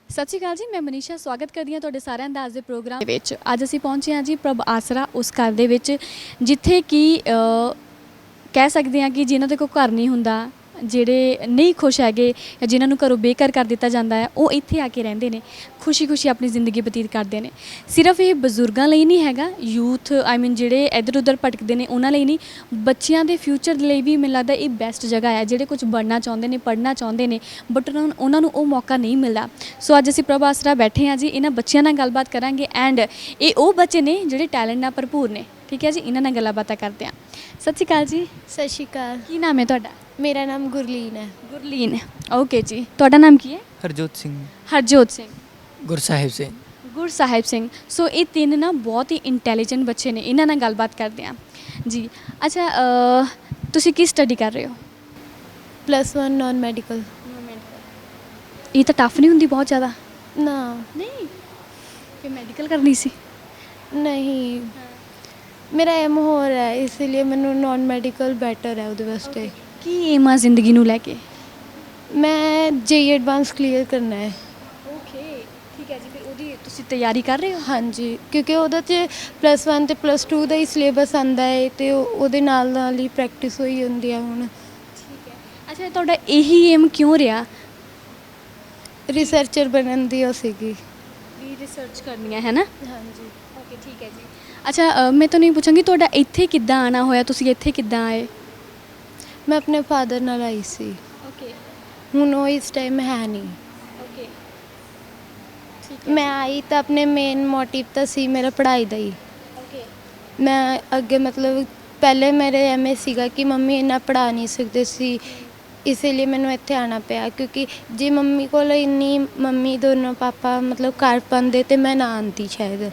ਸਤਿ ਸ਼੍ਰੀ ਅਕਾਲ ਜੀ। ਮੈਂ ਮਨੀਸ਼ਾ ਸਵਾਗਤ ਕਰਦੀ ਹਾਂ ਤੁਹਾਡੇ ਸਾਰਿਆਂ ਦਾ ਅੱਜ ਦੇ ਪ੍ਰੋਗਰਾਮ ਵਿੱਚ। ਅੱਜ ਅਸੀਂ ਪਹੁੰਚੇ ਹਾਂ ਜੀ ਪ੍ਰਭ ਆਸਰਾ ਉਸ ਘਰ ਦੇ ਵਿੱਚ ਜਿੱਥੇ ਕਿ ਕਹਿ ਸਕਦੇ ਹਾਂ ਕਿ ਜਿਨ੍ਹਾਂ ਦੇ ਕੋਈ ਘਰ ਨਹੀਂ ਹੁੰਦਾ, ਜਿਹੜੇ ਨਹੀਂ ਖੁਸ਼ ਹੈਗੇ ਜਾਂ ਜਿਨ੍ਹਾਂ ਨੂੰ ਘਰੋਂ ਬੇਘਰ ਕਰ ਦਿੱਤਾ ਜਾਂਦਾ ਹੈ, ਉਹ ਇੱਥੇ ਆ ਕੇ ਰਹਿੰਦੇ ਨੇ, ਖੁਸ਼ੀ ਆਪਣੀ ਜ਼ਿੰਦਗੀ ਬਤੀਤ ਕਰਦੇ ਨੇ। ਸਿਰਫ ਇਹ ਬਜ਼ੁਰਗਾਂ ਲਈ ਨਹੀਂ ਹੈਗਾ, ਯੂਥ ਜਿਹੜੇ ਇੱਧਰ ਉੱਧਰ ਭਟਕਦੇ ਨੇ ਉਹਨਾਂ ਲਈ ਨਹੀਂ, ਬੱਚਿਆਂ ਦੇ ਫਿਊਚਰ ਲਈ ਵੀ ਮੈਨੂੰ ਲੱਗਦਾ ਇਹ ਬੈਸਟ ਜਗ੍ਹਾ ਹੈ। ਜਿਹੜੇ ਕੁਝ ਬਣਨਾ ਚਾਹੁੰਦੇ ਨੇ, ਪੜ੍ਹਨਾ ਚਾਹੁੰਦੇ ਨੇ, ਬਟ ਉਹਨਾਂ ਨੂੰ ਉਹ ਮੌਕਾ ਨਹੀਂ ਮਿਲਦਾ। ਸੋ ਅੱਜ ਅਸੀਂ ਪ੍ਰਭ ਆਸਰਾ ਬੈਠੇ ਹਾਂ ਜੀ, ਇਹਨਾਂ ਬੱਚਿਆਂ ਨਾਲ ਗੱਲਬਾਤ ਕਰਾਂਗੇ ਐਂਡ ਇਹ ਉਹ ਬੱਚੇ ਨੇ ਜਿਹੜੇ ਟੈਲੈਂਟ ਨਾਲ ਭਰਪੂਰ ਨੇ। ਠੀਕ ਹੈ ਜੀ, ਇਹਨਾਂ ਨਾਲ ਗੱਲਾਂ ਬਾਤਾਂ ਕਰਦੇ ਹਾਂ। ਸਤਿ ਸ਼੍ਰੀ ਅਕਾਲ ਜੀ। ਸਤਿ ਸ਼੍ਰੀ ਅਕਾਲ। ਕੀ ਨਾਮ ਹੈ ਤੁਹਾਡਾ? ਮੇਰਾ ਨਾਮ ਗੁਰਲੀਨ ਹੈ। ਗੁਰਲੀਨ। ਓਕੇ ਜੀ, ਤੁਹਾਡਾ ਨਾਮ ਕੀ ਹੈ? ਹਰਜੋਤ ਸਿੰਘ। ਹਰਜੋਤ ਸਿੰਘ। ਗੁਰਸਾਹਿਬ ਸਿੰਘ। ਗੁਰਸਾਹਿਬ ਸਿੰਘ। ਸੋ ਇਹ ਤਿੰਨ ਨਾ ਬਹੁਤ ਹੀ ਇੰਟੈਲੀਜੈਂਟ ਬੱਚੇ ਨੇ, ਇਹਨਾਂ ਨਾਲ ਗੱਲਬਾਤ ਕਰਦੇ ਹਾਂ ਜੀ। ਅੱਛਾ, ਤੁਸੀਂ ਕੀ ਸਟੱਡੀ ਕਰ ਰਹੇ ਹੋ? +1 ਨਾਨ ਮੈਡੀਕਲ। ਇਹ ਤਾਂ ਟਫ ਨਹੀਂ ਹੁੰਦੀ ਬਹੁਤ ਜ਼ਿਆਦਾ? ਨਾ ਨਹੀਂ, ਫਿਰ ਮੈਡੀਕਲ ਕਰਨੀ ਸੀ। ਨਹੀਂ, ਮੇਰਾ ਐਮ ਹੋਰ ਹੈ, ਇਸ ਲਈ ਮੈਨੂੰ ਨਾਨ ਮੈਡੀਕਲ ਬੈਟਰ ਹੈ ਉਹਦੇ ਵਾਸਤੇ। ਕੀ ਏਮ ਆ ਜ਼ਿੰਦਗੀ ਨੂੰ ਲੈ ਕੇ? ਮੈਂ JEE ਐਡਵਾਂਸ ਕਲੀਅਰ ਕਰਨਾ ਹੈ। ਓਕੇ, ਠੀਕ ਹੈ ਜੀ। ਫਿਰ ਉਹਦੀ ਤੁਸੀਂ ਤਿਆਰੀ ਕਰ ਰਹੇ ਹੋ? ਹਾਂਜੀ, ਕਿਉਂਕਿ ਉਹਦੇ 'ਚ +1 ਅਤੇ +2 ਦਾ ਹੀ ਸਿਲੇਬਸ ਆਉਂਦਾ ਹੈ ਅਤੇ ਉਹਦੇ ਨਾਲ ਨਾਲ ਹੀ ਪ੍ਰੈਕਟਿਸ ਹੋਈ ਹੁੰਦੀ ਆ ਹੁਣ। ਠੀਕ ਹੈ। ਅੱਛਾ, ਤੁਹਾਡਾ ਇਹੀ ਏਮ ਕਿਉਂ ਰਿਹਾ? ਰਿਸਰਚਰ ਬਣਨ ਦੀ ਉਹ ਸੀਗੀ। ਵੀ ਰਿਸਰਚ ਕਰਨੀ ਹੈ ਨਾ? ਹਾਂਜੀ। ਓਕੇ, ਠੀਕ ਹੈ ਜੀ। ਅੱਛਾ, ਮੈਂ ਤੁਹਾਨੂੰ ਇਹ ਪੁੱਛਾਂਗੀ ਤੁਹਾਡਾ ਇੱਥੇ ਕਿੱਦਾਂ ਆਉਣਾ ਹੋਇਆ, ਤੁਸੀਂ ਇੱਥੇ ਕਿੱਦਾਂ ਆਏ? ਮੈਂ ਆਪਣੇ ਫਾਦਰ ਨਾਲ ਆਈ ਸੀ। ਓਕੇ ਹੁਣ ਉਹ ਇਸ ਟਾਈਮ ਹੈ ਨਹੀਂ। ਓਕੇ, ਠੀਕ ਮੈਂ ਆਈ ਤਾਂ ਆਪਣੇ ਮੇਨ ਮੋਟਿਵ ਤਾਂ ਸੀ ਮੇਰਾ ਪੜ੍ਹਾਈ ਦਾ ਹੀ। ਓਕੇ ਮੈਂ ਅੱਗੇ ਮਤਲਬ ਪਹਿਲੇ ਮੇਰੇ ਐਵੇਂ ਸੀਗਾ ਕਿ ਮੰਮੀ ਇੰਨਾ ਪੜ੍ਹਾ ਨਹੀਂ ਸਕਦੇ ਸੀ, ਇਸੇ ਲਈ ਮੈਨੂੰ ਇੱਥੇ ਆਉਣਾ ਪਿਆ। ਕਿਉਂਕਿ ਜੇ ਮੰਮੀ ਕੋਲ ਇੰਨੀ ਮੰਮੀ ਦੋਨੋਂ ਪਾਪਾ ਮਤਲਬ ਕਰ ਪਾਉਂਦੇ ਤਾਂ ਮੈਂ ਨਾ ਆਉਂਦੀ ਸ਼ਾਇਦ,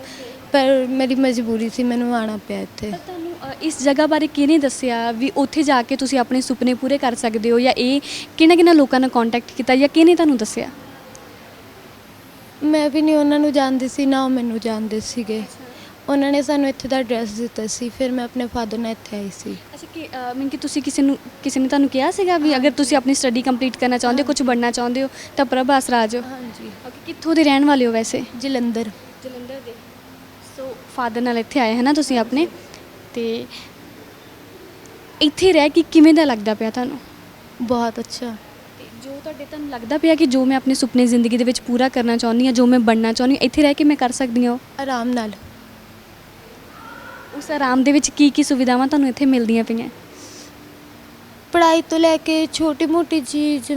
ਪਰ ਮੇਰੀ ਮਜਬੂਰੀ ਸੀ, ਮੈਨੂੰ ਆਉਣਾ ਪਿਆ ਇੱਥੇ। ਪਰ ਤੁਹਾਨੂੰ ਇਸ ਜਗ੍ਹਾ ਬਾਰੇ ਕਿਹਨੇ ਦੱਸਿਆ ਵੀ ਉੱਥੇ ਜਾ ਕੇ ਤੁਸੀਂ ਆਪਣੇ ਸੁਪਨੇ ਪੂਰੇ ਕਰ ਸਕਦੇ ਹੋ, ਜਾਂ ਇਹ ਕਿਹਨਾਂ ਲੋਕਾਂ ਨਾਲ ਕੰਟੈਕਟ ਕੀਤਾ, ਜਾਂ ਕਿਹਨੇ ਤੁਹਾਨੂੰ ਦੱਸਿਆ? ਮੈਂ ਵੀ ਨਹੀਂ ਉਹਨਾਂ ਨੂੰ ਜਾਣਦੀ ਸੀ, ਨਾ ਉਹ ਮੈਨੂੰ ਜਾਣਦੇ ਸੀਗੇ। ਉਹਨਾਂ ਨੇ ਸਾਨੂੰ ਇੱਥੇ ਦਾ ਐਡਰੈਸ ਦਿੱਤਾ ਸੀ, ਫਿਰ ਮੈਂ ਆਪਣੇ ਫਾਦਰ ਨਾਲ ਇੱਥੇ ਆਈ ਸੀ। ਅੱਛਾ, ਕਿ ਤੁਸੀਂ ਕਿਸੇ ਨੇ ਤੁਹਾਨੂੰ ਕਿਹਾ ਸੀਗਾ ਵੀ ਅਗਰ ਤੁਸੀਂ ਆਪਣੀ ਸਟੱਡੀ ਕੰਪਲੀਟ ਕਰਨਾ ਚਾਹੁੰਦੇ ਹੋ, ਕੁਝ ਬਣਨਾ ਚਾਹੁੰਦੇ ਹੋ ਤਾਂ ਪ੍ਰਭ ਆਸਰਾ ਆ ਜਾਓ? ਹਾਂਜੀ। ਓਕੇ, ਕਿੱਥੋਂ ਦੇ ਰਹਿਣ ਵਾਲੇ ਹੋ ਵੈਸੇ? ਜਲੰਧਰ। ਜਲੰਧਰ ਦੇ। ਸੋ ਫਾਦਰ ਨਾਲ ਇੱਥੇ ਆਏ ਹੈ ਨਾ ਤੁਸੀਂ ਆਪਣੇ, ਤੇ ਇੱਥੇ ਰਹਿ ਕੇ ਕਿਵੇਂ ਦਾ ਲੱਗਦਾ ਪਿਆ ਤੁਹਾਨੂੰ? ਬਹੁਤ ਅੱਛਾ। ਤੇ ਜੋ ਤੁਹਾਨੂੰ ਲੱਗਦਾ ਪਿਆ ਕਿ ਜੋ ਮੈਂ ਆਪਣੇ ਸੁਪਨੇ ਜ਼ਿੰਦਗੀ ਦੇ ਵਿੱਚ ਪੂਰਾ ਕਰਨਾ ਚਾਹੁੰਦੀ ਹਾਂ, ਜੋ ਮੈਂ ਬਣਨਾ ਚਾਹੁੰਦੀ ਹਾਂ, ਇੱਥੇ ਰਹਿ ਕੇ ਮੈਂ ਕਰ ਸਕਦੀ ਹਾਂ? ਆਰਾਮ ਨਾਲ। ਉਸ ਆਰਾਮ ਦੇ ਵਿੱਚ ਕੀ ਸੁਵਿਧਾਵਾਂ ਤੁਹਾਨੂੰ ਇੱਥੇ ਮਿਲਦੀਆਂ ਪਈਆਂ? ਪੜ੍ਹਾਈ ਤੋਂ ਲੈ ਕੇ ਛੋਟੀ ਮੋਟੀ ਚੀਜ਼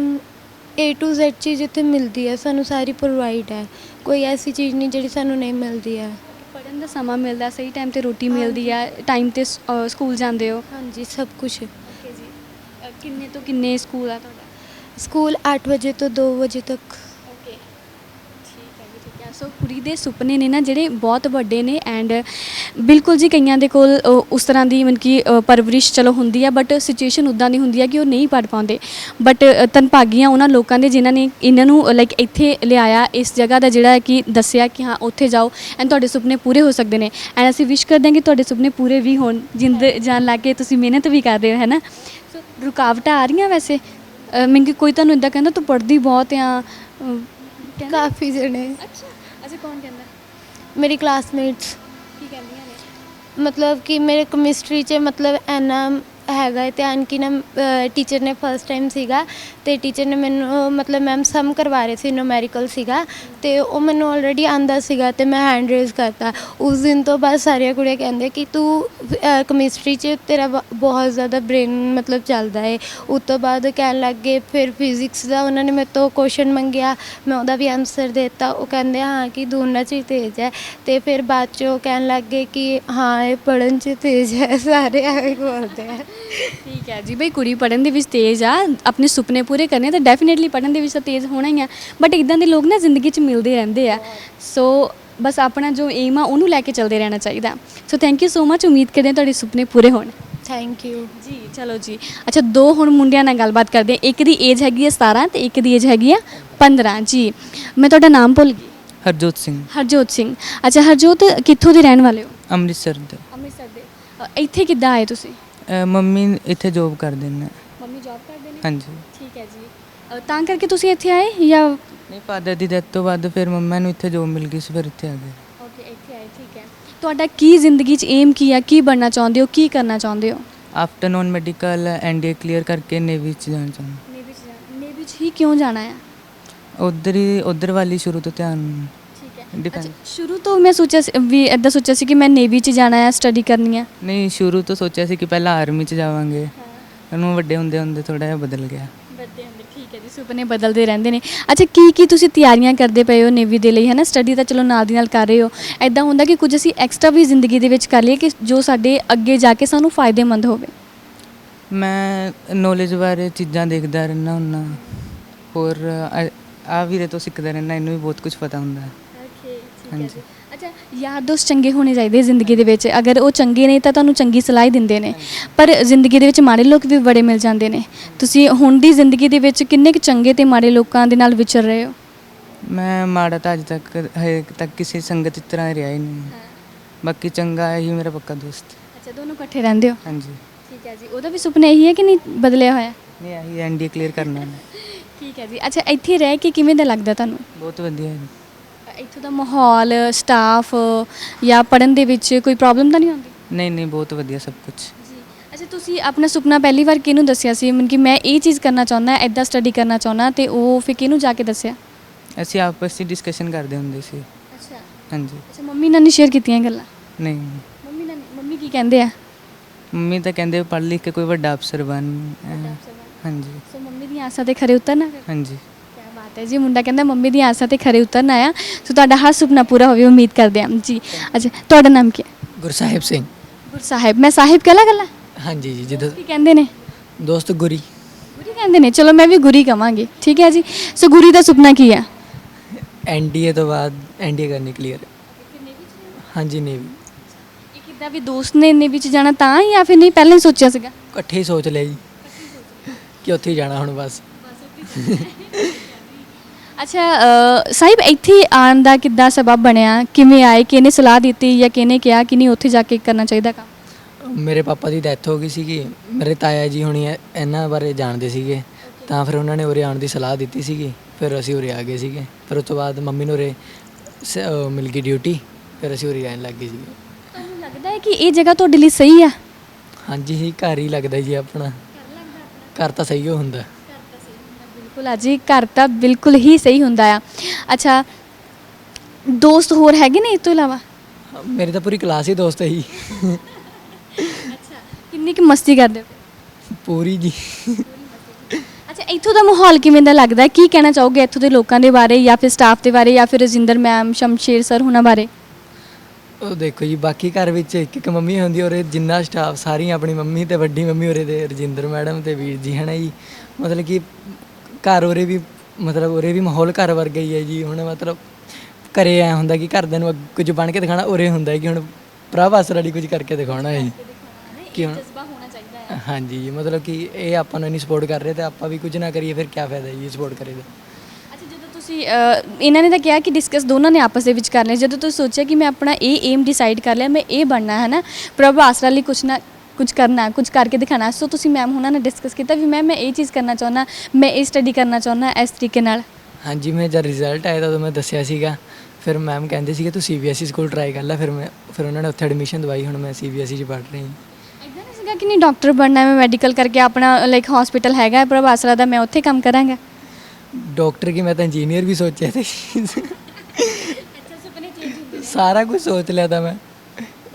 A to Z ਚੀਜ਼ ਇੱਥੇ ਮਿਲਦੀ ਹੈ, ਸਾਨੂੰ ਸਾਰੀ ਪ੍ਰੋਵਾਈਡ ਹੈ। ਕੋਈ ਐਸੀ ਚੀਜ਼ ਨਹੀਂ ਜਿਹੜੀ ਸਾਨੂੰ ਨਹੀਂ ਮਿਲਦੀ ਹੈ। ਪੜ੍ਹਨ ਦਾ ਸਮਾਂ ਮਿਲਦਾ, ਸਹੀ ਟਾਈਮ ਤੇ ਰੋਟੀ ਮਿਲਦੀ ਹੈ, ਟਾਈਮ ਤੇ ਸਕੂਲ ਜਾਂਦੇ ਹੋ? ਹਾਂਜੀ, ਸਭ ਕੁਝ। ਓਕੇ ਜੀ। ਕਿੰਨੇ ਤੋਂ ਕਿੰਨੇ ਸਕੂਲ ਆ ਤੁਹਾਡਾ? ਸਕੂਲ 8 ਵਜੇ ਤੋਂ 2 ਵਜੇ ਤੱਕ। ਓਕੇ, ਠੀਕ ਹੈ ਜੀ, ਠੀਕ ਹੈ। ਸੋ ਕੁੜੀ ਦੇ ਸੁਪਨੇ ਨੇ ਨਾ ਜਿਹੜੇ ਬਹੁਤ ਵੱਡੇ ਨੇ, ਐਂਡ ਬਿਲਕੁਲ ਜੀ ਕਈਆਂ ਦੇ ਕੋਲ ਉਸ ਤਰ੍ਹਾਂ ਦੀ ਪਰਵਰਿਸ਼ ਚਲੋ ਹੁੰਦੀ ਆ, ਬਟ ਸਿਚੁਏਸ਼ਨ ਉੱਦਾਂ ਦੀ ਹੁੰਦੀ ਆ ਕਿ ਉਹ ਨਹੀਂ ਪੜ੍ਹ ਪਾਉਂਦੇ। ਬਟ ਧੰਨਭਾਗੀਆਂ ਉਹਨਾਂ ਲੋਕਾਂ ਦੇ ਜਿਨ੍ਹਾਂ ਨੇ ਇਹਨਾਂ ਨੂੰ ਲਾਈਕ ਇੱਥੇ ਲਿਆਇਆ, ਇਸ ਜਗ੍ਹਾ ਦਾ ਜਿਹੜਾ ਕਿ ਦੱਸਿਆ ਕਿ ਹਾਂ ਉੱਥੇ ਜਾਓ ਐਂਡ ਤੁਹਾਡੇ ਸੁਪਨੇ ਪੂਰੇ ਹੋ ਸਕਦੇ ਨੇ। ਐਂਡ ਅਸੀਂ ਵਿਸ਼ ਕਰਦੇ ਹਾਂ ਕਿ ਤੁਹਾਡੇ ਸੁਪਨੇ ਪੂਰੇ ਵੀ ਹੋਣ, ਜਿੰਦ ਜਾਨ ਲਾ ਕੇ ਤੁਸੀਂ ਮਿਹਨਤ ਵੀ ਕਰ ਰਹੇ ਹੋ, ਹੈ ਨਾ? ਸੋ ਰੁਕਾਵਟਾਂ ਆ ਰਹੀਆਂ ਵੈਸੇ? ਕੋਈ ਤੁਹਾਨੂੰ ਇੱਦਾਂ ਕਹਿੰਦਾ ਤੂੰ ਪੜ੍ਹਦੀ ਬਹੁਤ ਆ? ਕਾਫੀ ਜਣੇ। ਅੱਛਾ, ਕੌਣ ਕਹਿੰਦਾ? ਮੇਰੀ ਕਲਾਸਮੇਟਸ। ਕੀ ਕਹਿੰਦੀਆਂ ਨੇ? ਮਤਲਬ ਕਿ ਮੇਰੇ ਕੈਮਿਸਟਰੀ 'ਚ ਮਤਲਬ ਇੰਨਾ ਹੈਗਾ ਧਿਆਨ ਕਿ ਨਾ ਟੀਚਰ ਨੇ ਫਸਟ ਟਾਈਮ ਸੀਗਾ ਅਤੇ ਟੀਚਰ ਨੇ ਮੈਨੂੰ ਮਤਲਬ ਮੈਮ ਸਮ ਕਰਵਾ ਰਹੇ ਸੀ, ਨੂਮੈਰੀਕਲ ਸੀਗਾ ਅਤੇ ਉਹ ਮੈਨੂੰ ਆਲਰੇਡੀ ਆਉਂਦਾ ਸੀਗਾ ਅਤੇ ਮੈਂ ਹੈਂਡ ਰੇਜ਼ ਕਰਤਾ। ਉਸ ਦਿਨ ਤੋਂ ਬਾਅਦ ਸਾਰੀਆਂ ਕੁੜੀਆਂ ਕਹਿੰਦੇ ਕਿ ਤੂੰ ਕੈਮਿਸਟਰੀ 'ਚ ਤੇਰਾ ਬਹੁਤ ਜ਼ਿਆਦਾ ਬ੍ਰੇਨ ਮਤਲਬ ਚੱਲਦਾ ਹੈ। ਉਸ ਤੋਂ ਬਾਅਦ ਕਹਿਣ ਲੱਗ ਗਏ, ਫਿਰ ਫਿਜ਼ਿਕਸ ਦਾ ਉਹਨਾਂ ਨੇ ਮੇਰੇ ਤੋਂ ਕੁਐਸਚਨ ਮੰਗਿਆ, ਮੈਂ ਉਹਦਾ ਵੀ ਆਨਸਰ ਦੇ ਦਿੱਤਾ। ਉਹ ਕਹਿੰਦੇ ਹਾਂ ਕਿ ਦੋਨਾਂ 'ਚ ਹੀ ਤੇਜ਼ ਹੈ, ਅਤੇ ਫਿਰ ਬਾਅਦ 'ਚ ਉਹ ਕਹਿਣ ਲੱਗ ਗਏ ਕਿ ਹਾਂ ਇਹ ਪੜ੍ਹਨ 'ਚ ਤੇਜ਼ ਹੈ। ਸਾਰੇ ਐਵੇਂ ਬੋਲਦੇ ਆ। ਠੀਕ ਹੈ ਜੀ, ਬਈ ਕੁੜੀ ਪੜ੍ਹਨ ਦੇ ਵਿੱਚ ਤੇਜ਼ ਆ, ਆਪਣੇ ਸੁਪਨੇ ਪੂਰੇ ਕਰਨੇ ਤਾਂ ਡੈਫੀਨੇਟਲੀ ਪੜ੍ਹਨ ਦੇ ਵਿੱਚ ਤਾਂ ਤੇਜ਼ ਹੋਣਾ ਹੀ ਆ, ਬਟ ਇੱਦਾਂ ਦੇ ਲੋਕ ਨਾ ਜ਼ਿੰਦਗੀ 'ਚ ਮਿਲਦੇ ਰਹਿੰਦੇ ਆ। ਸੋ ਬਸ ਆਪਣਾ ਜੋ ਏਮ ਆ ਉਹਨੂੰ ਲੈ ਕੇ ਚੱਲਦੇ ਰਹਿਣਾ ਚਾਹੀਦਾ। So thank you so much, ਉਮੀਦ ਕਰਦੇ ਹਾਂ ਤੁਹਾਡੇ ਸੁਪਨੇ ਪੂਰੇ ਹੋਣ। ਥੈਂਕ ਯੂ ਜੀ। ਚਲੋ ਜੀ, ਅੱਛਾ ਦੋ ਹੁਣ ਮੁੰਡਿਆਂ ਨਾਲ ਗੱਲਬਾਤ ਕਰਦੇ ਹਾਂ। ਇੱਕ ਦੀ ਏਜ ਹੈਗੀ ਹੈ 17 ਅਤੇ ਇੱਕ ਦੀ ਏਜ ਹੈਗੀ ਆ 15 ਜੀ। ਮੈਂ ਤੁਹਾਡਾ ਨਾਮ ਭੁੱਲ ਗਈ। ਹਰਜੋਤ ਸਿੰਘ। ਹਰਜੋਤ ਸਿੰਘ। ਅੱਛਾ ਹਰਜੋਤ, ਕਿੱਥੋਂ ਦੇ ਰਹਿਣ ਵਾਲੇ ਹੋ? ਅੰਮ੍ਰਿਤਸਰ ਦੇ। ਅੰਮ੍ਰਿਤਸਰ ਦੇ। ਇੱਥੇ ਕਿੱਦਾਂ ਆਏ ਤੁਸੀਂ? ਮੰਮੀ ਇੱਥੇ ਜੋਬ ਕਰਦੇ ਨੇ। ਮੰਮੀ ਜੌਬ ਕਰਦੇ ਨੇ? ਹਾਂਜੀ। ਠੀਕ ਹੈ ਜੀ। ਤਾਂ ਕਰਕੇ ਤੁਸੀਂ ਇੱਥੇ ਆਏ ਜਾਂ ਨਹੀਂ, ਫਾਦਰ ਦੀ ਡੈਥ ਤੋਂ ਬਾਅਦ ਫਿਰ ਮੰਮਾ ਨੂੰ ਇੱਥੇ ਜੋਬ ਮਿਲ ਗਈ ਸੀ, ਫਿਰ ਇੱਥੇ ਆ ਗਏ। ਓਕੇ, ਇੱਥੇ ਆਏ, ਠੀਕ ਹੈ। ਤੁਹਾਡਾ ਕੀ ਜ਼ਿੰਦਗੀ 'ਚ ਏਮ ਕੀ ਆ, ਕੀ ਬਣਨਾ ਚਾਹੁੰਦੇ ਹੋ, ਕੀ ਕਰਨਾ ਚਾਹੁੰਦੇ ਹੋ? After non medical NDA clear ਕਰਕੇ ਨੇਵੀ 'ਚ ਜਾਣਾ ਚਾਹੁੰਦਾ। ਨੇਵੀ 'ਚ ਹੀ ਕਿਉਂ ਜਾਣਾ ਆ? ਉਧਰ ਵਾਲੀ ਸ਼ੁਰੂ ਤੋਂ ਧਿਆਨ ਠੀਕ ਹੈ। Depend- ਅੱਛਾ, ਸ਼ੁਰੂ ਤੋਂ ਮੈਂ ਸੋਚਿਆ ਵੀ ਇੱਦਾਂ ਸੋਚਿਆ ਸੀ ਕਿ ਮੈਂ ਨੇਵੀ 'ਚ ਜਾਣਾ ਹੈ, ਸਟੱਡੀ ਕਰਨੀ ਹੈ। ਨਹੀਂ, ਸ਼ੁਰੂ ਤੋਂ ਸੋਚਿਆ ਸੀ ਕਿ ਪਹਿਲਾਂ ਆਰਮੀ 'ਚ ਜਾਵਾਂਗੇ, ਉਹਨੂੰ ਵੱਡੇ ਹੁੰਦੇ ਹੁੰਦੇ ਥੋੜਾ ਜਿਹਾ ਬਦਲ ਗਿਆ। ਵੱਡੇ ਹੁੰਦੇ, ਠੀਕ ਹੈ ਜੀ, ਸੁਪਨੇ ਬਦਲਦੇ ਰਹਿੰਦੇ ਨੇ। ਅੱਛਾ, ਕੀ ਤੁਸੀਂ ਤਿਆਰੀਆਂ ਕਰਦੇ ਪਏ ਹੋ ਨੇਵੀ ਦੇ ਲਈ, ਹੈ ਨਾ? ਸਟੱਡੀ ਤਾਂ ਚਲੋ ਨਾਲ ਦੀ ਨਾਲ ਕਰ ਰਹੇ ਹੋ, ਐਦਾਂ ਹੁੰਦਾ ਕਿ ਕੁਝ ਅਸੀਂ ਐਕਸਟਰਾ ਵੀ ਜ਼ਿੰਦਗੀ ਦੇ ਵਿੱਚ ਕਰ ਲਈਏ ਕਿ ਜੋ ਸਾਡੇ ਅੱਗੇ ਜਾ ਕੇ ਸਾਨੂੰ ਫਾਇਦੇਮੰਦ ਹੋਵੇ। ਮੈਂ ਨੌਲੇਜ ਬਾਰੇ ਚੀਜ਼ਾਂ ਦੇਖਦਾ ਰਹਿੰਦਾ ਹੁੰਨਾ, ਹੋਰ ਆ ਵੀਰੇ ਤੋਂ ਸਿੱਖਦਾ ਰਹਿੰਦਾ, ਇਹਨੂੰ ਵੀ ਬਹੁਤ ਕੁਝ ਪਤਾ ਹੁੰਦਾ ਹੈ। ਹਾਂਜੀ। ਅੱਛਾ, ਯਾਰ ਦੋਸਤ ਚੰਗੇ ਹੋਣੇ ਚਾਹੀਦੇ ਜ਼ਿੰਦਗੀ ਦੇ ਵਿੱਚ। ਅਗਰ ਉਹ ਚੰਗੇ ਨੇ ਤਾਂ ਤੁਹਾਨੂੰ ਚੰਗੀ ਸਲਾਹ ਹੀ ਦਿੰਦੇ ਨੇ, ਪਰ ਜ਼ਿੰਦਗੀ ਦੇ ਵਿੱਚ ਮਾੜੇ ਲੋਕ ਵੀ ਬੜੇ ਮਿਲ ਜਾਂਦੇ ਨੇ। ਤੁਸੀਂ ਹੁਣ ਦੀ ਜ਼ਿੰਦਗੀ ਦੇ ਵਿੱਚ ਕਿੰਨੇ ਕੁ ਚੰਗੇ ਤੇ ਮਾੜੇ ਲੋਕਾਂ ਦੇ ਨਾਲ ਵਿਚਰ ਰਹੇ ਹੋ? ਮੈਂ ਮਾੜਾ ਤਾਂ ਅੱਜ ਤੱਕ ਹਜੇ ਤੱਕ ਕਿਸੇ ਸੰਗਤ ਇਸ ਤਰ੍ਹਾਂ ਰਿਹਾ ਹੀ ਨਹੀਂ, ਬਾਕੀ ਚੰਗਾ ਹੀ ਮੇਰਾ ਪੱਕਾ ਦੋਸਤ। ਅੱਛਾ, ਦੋਨੋਂ ਇਕੱਠੇ ਰਹਿੰਦੇ ਹੋ? ਹਾਂਜੀ। ਠੀਕ ਹੈ ਜੀ। ਉਹਦਾ ਵੀ ਸੁਪਨਾ ਇਹੀ ਹੈ ਕਿ ਨਹੀਂ ਬਦਲਿਆ ਹੋਇਆ? ਨਹੀਂ, ਆਹੀ ਐਨਡੀਏ ਕਲੀਅਰ ਕਰਨਾ ਹੈ। ਠੀਕ ਹੈ ਜੀ। ਅੱਛਾ, ਇੱਥੇ ਰਹਿ ਕੇ ਕਿਵੇਂ ਦਾ ਲੱਗਦਾ ਤੁਹਾਨੂੰ? ਬਹੁਤ ਵਧੀਆ ਹੈ। ਇੱਥੋਂ ਦਾ ਮਾਹੌਲ, ਸਟਾਫ ਜਾਂ ਪੜ੍ਹਨ ਦੇ ਵਿੱਚ ਕੋਈ ਪ੍ਰੋਬਲਮ ਤਾਂ ਨਹੀਂ ਆਉਂਦੀ? ਨਹੀਂ ਨਹੀਂ, ਬਹੁਤ ਵਧੀਆ ਸਭ ਕੁਝ। ਜੀ। ਅੱਛਾ, ਤੁਸੀਂ ਆਪਣਾ ਸੁਪਨਾ ਪਹਿਲੀ ਵਾਰ ਕਿਹਨੂੰ ਦੱਸਿਆ ਸੀ, ਮਤਲਬ ਕਿ ਮੈਂ ਇਹ ਚੀਜ਼ ਕਰਨਾ ਚਾਹੁੰਦਾ, ਐਦਾਂ ਸਟੱਡੀ ਕਰਨਾ ਚਾਹੁੰਦਾ, ਤੇ ਉਹ ਫਿਰ ਕਿਹਨੂੰ ਜਾ ਕੇ ਦੱਸਿਆ? ਅਸੀਂ ਆਪਸ 'ਚ ਡਿਸਕਸ਼ਨ ਕਰਦੇ ਹੁੰਦੇ ਸੀ। ਅੱਛਾ। ਹਾਂਜੀ। ਅੱਛਾ, ਮੰਮੀ ਨਾਲ ਨਹੀਂ ਸ਼ੇਅਰ ਕੀਤੀਆਂ ਗੱਲਾਂ? ਨਹੀਂ, ਮੰਮੀ ਕੀ ਕਹਿੰਦੇ ਆ? ਮੰਮੀ ਤਾਂ ਕਹਿੰਦੇ ਪੜ੍ਹ ਲਿਖ ਕੇ ਕੋਈ ਵੱਡਾ ਅਫਸਰ ਬਣ। ਹਾਂਜੀ। ਸੋ ਮੰਮੀ ਦੀਆਂ ਆਸਾਂ ਤੇ ਖਰੇ ਉਤਰਨਾ ਫਿਰ? ਹਾਂਜੀ। ਕੀ ਬਾਤ ਹੈ ਜੀ, ਮੁੰਡਾ ਕਹਿੰਦਾ ਮੰਮੀ ਦੀਆਂ ਆਸਾਂ ਤੇ ਖਰੇ ਉਤਰਨਾ ਆ। ਸੋ ਤੁਹਾਡਾ ਹਰ ਸੁਪਨਾ ਪੂਰਾ ਹੋਵੇ, ਉਮੀਦ ਕਰਦੇ ਹਾਂ ਜੀ। ਅੱਛਾ, ਤੁਹਾਡਾ ਨਾਮ ਕੀ ਹੈ? ਗੁਰਸਾਹਿਬ ਸਿੰਘ। ਗੁਰਸਾਹਿਬ। ਮੈਂ ਸਾਹਿਬ ਕਹਿ ਲਾ ਗੱਲਾਂ? ਹਾਂਜੀ ਜੀ, ਜਿੱਦਾਂ ਕੀ ਕਹਿੰਦੇ ਨੇ? ਦੋਸਤ ਗੁਰੀ। ਗੁਰੀ ਕਹਿੰਦੇ ਨੇ, ਚਲੋ ਮੈਂ ਵੀ ਗੁਰੀ ਕਵਾਂਗੀ, ਠੀਕ ਹੈ ਜੀ। ਸੋ ਗੁਰੀ ਦਾ ਸੁਪਨਾ ਕੀ ਹੈ? ਐਨਡੀਏ ਤੋਂ ਬਾਅਦ ਐਨਡੀਏ ਕਰਨੀ ਕਲੀਅਰ। ਹਾਂਜੀ, ਨੇਵੀ। ਇਹ ਕਿੱਦਾਂ ਵੀ ਦੋਸਤ ਨੇ ਨੇਵੀ 'ਚ ਜਾਣਾ ਤਾਂ, ਜਾਂ ਫਿਰ ਨਹੀਂ ਪਹਿਲਾਂ ਹੀ ਸੋਚਿਆ ਸੀਗਾ? ਇਕੱਠੇ ਹੀ ਸੋਚ ਲਿਆ ਜੀ ਕਿ ਉੱਥੇ ਹੀ ਜਾਣਾ ਹੁਣ ਬਸ। ਅੱਛਾ, ਸਾਹਿਬ ਇੱਥੇ ਆਉਣ ਦਾ ਕਿੱਦਾਂ ਸਬਬ ਬਣਿਆ? ਕਿਵੇਂ ਆਏ? ਕਿਹਨੇ ਸਲਾਹ ਦਿੱਤੀ ਜਾਂ ਕਿਹਨੇ ਕਿਹਾ ਕਿ ਨਹੀਂ ਉੱਥੇ ਜਾ ਕੇ ਕਰਨਾ ਚਾਹੀਦਾ ਕੰਮ? ਮੇਰੇ ਪਾਪਾ ਦੀ ਡੈਥ ਹੋ ਗਈ ਸੀਗੀ, ਮੇਰੇ ਤਾਇਆ ਜੀ ਹੁਣੀ ਇਹਨਾਂ ਬਾਰੇ ਜਾਣਦੇ ਸੀਗੇ, ਤਾਂ ਫਿਰ ਉਹਨਾਂ ਨੇ ਉਰੇ ਆਉਣ ਦੀ ਸਲਾਹ ਦਿੱਤੀ ਸੀਗੀ, ਫਿਰ ਅਸੀਂ ਉਰੇ ਆ ਗਏ ਸੀਗੇ। ਫਿਰ ਉਸ ਤੋਂ ਬਾਅਦ ਮੰਮੀ ਨੂੰ ਉਰੇ ਮਿਲ ਗਈ ਡਿਊਟੀ, ਫਿਰ ਅਸੀਂ ਉਰੇ ਆਉਣ ਲੱਗ ਗਏ ਸੀਗੇ। ਤੁਹਾਨੂੰ ਲੱਗਦਾ ਹੈ ਕਿ ਇਹ ਜਗ੍ਹਾ ਤੁਹਾਡੇ ਲਈ ਸਹੀ ਆ? ਹਾਂਜੀ ਹੀ, ਘਰ ਹੀ ਲੱਗਦਾ ਜੀ ਆਪਣਾ। ਘਰ ਤਾਂ ਸਹੀ ਹੋ ਹੁੰਦਾ। ਬਿਲਕੁਲ ਜੀ, ਘਰ ਤਾਂ ਬਿਲਕੁਲ ਹੀ ਸਹੀ ਹੁੰਦਾ ਆ। ਅੱਛਾ, ਦੋਸਤ ਹੋਰ ਹੈਗੇ ਨੇ ਇਸ ਤੋਂ ਇਲਾਵਾ? ਮੇਰੀ ਤਾਂ ਪੂਰੀ ਕਲਾਸ ਹੀ ਦੋਸਤ ਹੈ ਜੀ। ਅੱਛਾ, ਕਿੰਨੀ ਕੁ ਮਸਤੀ ਕਰਦੇ ਹੋ? ਪੂਰੀ ਜੀ। ਅੱਛਾ, ਇੱਥੋਂ ਦਾ ਮਾਹੌਲ ਕਿਵੇਂ ਦਾ ਲੱਗਦਾ? ਕੀ ਕਹਿਣਾ ਚਾਹੋਗੇ ਇੱਥੋਂ ਦੇ ਲੋਕਾਂ ਦੇ ਬਾਰੇ, ਜਾਂ ਫਿਰ ਸਟਾਫ ਦੇ ਬਾਰੇ, ਜਾਂ ਫਿਰ ਰਜਿੰਦਰ ਮੈਮ, ਸ਼ਮਸ਼ੇਰ ਸਰ ਹੁਣਾਂ ਬਾਰੇ? ਉਹ ਦੇਖੋ ਜੀ, ਬਾਕੀ ਘਰ ਵਿੱਚ ਇੱਕ ਇੱਕ ਮੰਮੀ ਹੁੰਦੀ, ਔਰ ਜਿੰਨਾ ਸਟਾਫ ਸਾਰੀਆਂ ਆਪਣੀ ਮੰਮੀ ਤੇ ਵੱਡੀ ਮੰਮੀ ਉਰੇ ਦੇ ਰਜਿੰਦਰ ਮੈਡਮ ਤੇ ਵੀਰ ਜੀ, ਹੈ ਨਾ ਜੀ। ਮਤਲਬ ਕਿ ਘਰ ਉਰੇ ਵੀ, ਮਤਲਬ ਉਰੇ ਵੀ ਮਾਹੌਲ ਘਰ ਵਰਗਾ ਹੀ ਹੈ ਜੀ। ਹੁਣ ਮਤਲਬ ਘਰੇ ਐ ਹੁੰਦਾ ਕਿ ਘਰਦਿਆਂ ਨੂੰ ਕੁਝ ਬਣ ਕੇ ਦਿਖਾਣਾ, ਉਰੇ ਹੁੰਦਾ ਕਿ ਹੁਣ ਪ੍ਰਭ ਆਸਰਾ ਲਈ ਕੁਝ ਕਰਕੇ ਦਿਖਾਉਣਾ ਹੈ ਜੀ, ਕਿ ਹੁਣ ਜਜ਼ਬਾ ਹੋਣਾ ਚਾਹੀਦਾ ਹੈ। ਹਾਂਜੀ ਜੀ, ਮਤਲਬ ਕਿ ਇਹ ਆਪਾਂ ਨੂੰ ਇੰਨੀ ਸਪੋਰਟ ਕਰ ਰਹੇ ਤੇ ਆਪਾਂ ਵੀ ਕੁਝ ਨਾ ਕਰੀਏ, ਫਿਰ ਕੀ ਫਾਇਦਾ ਜੀ ਸਪੋਰਟ ਕਰੇ ਦਾ। ਅੱਛਾ, ਜਦੋਂ ਤੁਸੀਂ ਇਹਨਾਂ ਨੇ ਤਾਂ ਕਿਹਾ ਕਿ ਡਿਸਕਸ ਦੋਨਾਂ ਨੇ ਆਪਸ ਦੇ ਵਿੱਚ ਕਰ ਲਿਆ, ਜਦੋਂ ਤੁਸੀਂ ਸੋਚਿਆ ਕਿ ਮੈਂ ਆਪਣਾ ਇਹ ਏਮ ਡਿਸਾਈਡ ਕਰ ਲਿਆ, ਮੈਂ ਇਹ ਬਣਨਾ ਹੈ ਨਾ, ਪ੍ਰਭ ਆਸਰਾ ਲਈ ਕੁਝ ਨਾ ਕੁਝ ਕਰਨਾ, ਕੁਝ ਕਰਕੇ ਦਿਖਾਣਾ, ਸੋ ਤੁਸੀਂ ਮੈਮ ਹੁਣਾਂ ਨੇ ਡਿਸਕਸ ਕੀਤਾ ਵੀ ਮੈਂ ਇਹ ਚੀਜ਼ ਕਰਨਾ ਚਾਹੁੰਦਾ, ਮੈਂ ਇਹ ਸਟੱਡੀ ਕਰਨਾ ਚਾਹੁੰਦਾ ਇਸ ਤਰੀਕੇ ਨਾਲ? ਹਾਂਜੀ, ਮੈਂ ਜਦ ਰਿਜ਼ਲਟ ਆਇਆ ਤਾਂ ਉਦੋਂ ਮੈਂ ਦੱਸਿਆ ਸੀਗਾ, ਫਿਰ ਮੈਮ ਕਹਿੰਦੇ ਸੀਗੇ ਤੂੰ ਸੀਬੀਐਸਈ ਸਕੂਲ ਟਰਾਈ ਕਰ ਲੈ, ਫਿਰ ਉਹਨਾਂ ਨੇ ਉੱਥੇ ਐਡਮਿਸ਼ਨ ਦਵਾਈ, ਹੁਣ ਮੈਂ ਸੀਬੀਐਸਈ 'ਚ ਪੜ੍ਹ ਰਹੀ ਹਾਂ। ਇੱਦਾਂ ਨਹੀਂ ਸੀਗਾ ਕਿ ਨਹੀਂ ਡਾਕਟਰ ਬਣਨਾ, ਮੈਂ ਮੈਡੀਕਲ ਕਰਕੇ ਆਪਣਾ ਲਾਈਕ ਹਸਪੀਟਲ ਹੈਗਾ ਪ੍ਰਭ ਆਸਰਾ ਦਾ, ਮੈਂ ਉੱਥੇ ਕੰਮ ਕਰਾਂਗਾ? ਡਾਕਟਰ ਕੀ, ਮੈਂ ਤਾਂ ਇੰਜੀਨੀਅਰ ਵੀ ਸੋਚਿਆ ਤੇ ਸਾਰਾ ਕੁਝ ਸੋਚ ਲਿਆ ਤਾਂ ਮੈਂ।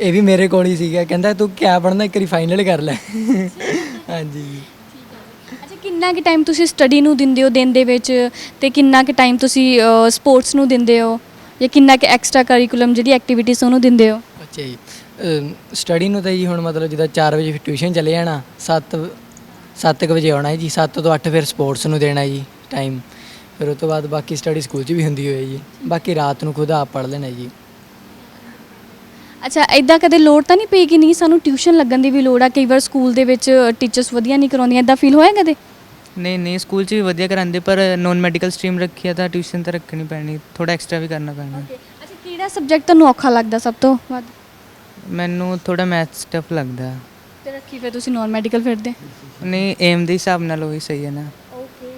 ਇਹ ਵੀ ਮੇਰੇ ਕੋਲ ਹੀ ਸੀਗਾ, ਕਹਿੰਦਾ ਤੂੰ ਕਿਆ ਪੜ੍ਹਨਾ, ਇੱਕ ਵਾਰੀ ਫਾਈਨਲ ਕਰ ਲੈ। ਹਾਂਜੀ। ਅੱਛਾ, ਕਿੰਨਾ ਕੁ ਟਾਈਮ ਤੁਸੀਂ ਸਟੱਡੀ ਨੂੰ ਦਿੰਦੇ ਹੋ ਦਿਨ ਦੇ ਵਿੱਚ, ਤੇ ਕਿੰਨਾ ਕੁ ਟਾਈਮ ਤੁਸੀਂ ਸਪੋਰਟਸ ਨੂੰ ਦਿੰਦੇ ਹੋ, ਜਾਂ ਕਿੰਨਾ ਕੁ ਐਕਸਟਰਾ ਕਰਿਕੂਲਮ ਜਿਹੜੀ ਐਕਟੀਵਿਟੀਜ਼ ਉਹਨੂੰ ਦਿੰਦੇ ਹੋ? ਅੱਛਾ ਜੀ, ਸਟੱਡੀ ਨੂੰ ਤਾਂ ਜੀ ਹੁਣ ਮਤਲਬ ਜਿੱਦਾਂ 4 ਵਜੇ ਟਿਊਸ਼ਨ ਚਲੇ ਜਾਣਾ, 7 ਵਜੇ ਆਉਣਾ ਹੈ ਜੀ, 7 ਤੋਂ 8 ਫਿਰ ਸਪੋਰਟਸ ਨੂੰ ਦੇਣਾ ਜੀ ਟਾਈਮ, ਫਿਰ ਉਸ ਤੋਂ ਬਾਅਦ ਬਾਕੀ ਸਟੱਡੀ ਸਕੂਲ 'ਚ ਵੀ ਹੁੰਦੀ ਹੋਈ ਜੀ, ਬਾਕੀ ਰਾਤ ਨੂੰ ਖੁਦ ਆਪ ਪੜ੍ਹ ਲੈਣਾ ਜੀ। ਅੱਛਾ, ਇਦਾਂ ਕਦੇ ਲੋੜ ਤਾਂ ਨਹੀਂ ਪਈ ਕਿ ਨਹੀਂ ਸਾਨੂੰ ਟਿਊਸ਼ਨ ਲੱਗਣ ਦੀ ਵੀ ਲੋੜ ਆ? ਕਈ ਵਾਰ ਸਕੂਲ ਦੇ ਵਿੱਚ ਟੀਚਰਸ ਵਧੀਆ ਨਹੀਂ ਕਰਾਉਂਦੀਆਂ, ਇਦਾਂ ਫੀਲ ਹੋਇਆ ਕਦੇ? ਨਹੀਂ ਨਹੀਂ, ਸਕੂਲ 'ਚ ਵੀ ਵਧੀਆ ਕਰਾਉਂਦੇ, ਪਰ ਨੋਨ ਮੈਡੀਕਲ ਸਟਰੀਮ ਰੱਖੀ ਆ ਤਾਂ ਟਿਊਸ਼ਨ ਤਾਂ ਰੱਖਣੀ ਪੈਣੀ, ਥੋੜਾ ਐਕਸਟਰਾ ਵੀ ਕਰਨਾ ਪੈਣਾ। ਅੱਛਾ, ਕਿਹੜਾ ਸਬਜੈਕਟ ਤੁਹਾਨੂੰ ਔਖਾ ਲੱਗਦਾ ਸਭ ਤੋਂ ਵੱਧ? ਮੈਨੂੰ ਥੋੜਾ ਮੈਥਸ ਟਫ ਲੱਗਦਾ। ਤੇ ਰੱਖੀ ਫਿਰ ਤੁਸੀਂ ਨੋਨ ਮੈਡੀਕਲ ਫਿਰਦੇ? ਨਹੀਂ, ਏਮ ਦੇ ਹਿਸਾਬ ਨਾਲ ਉਹੀ ਸਹੀ ਹੈ ਨਾ। ਓਕੇ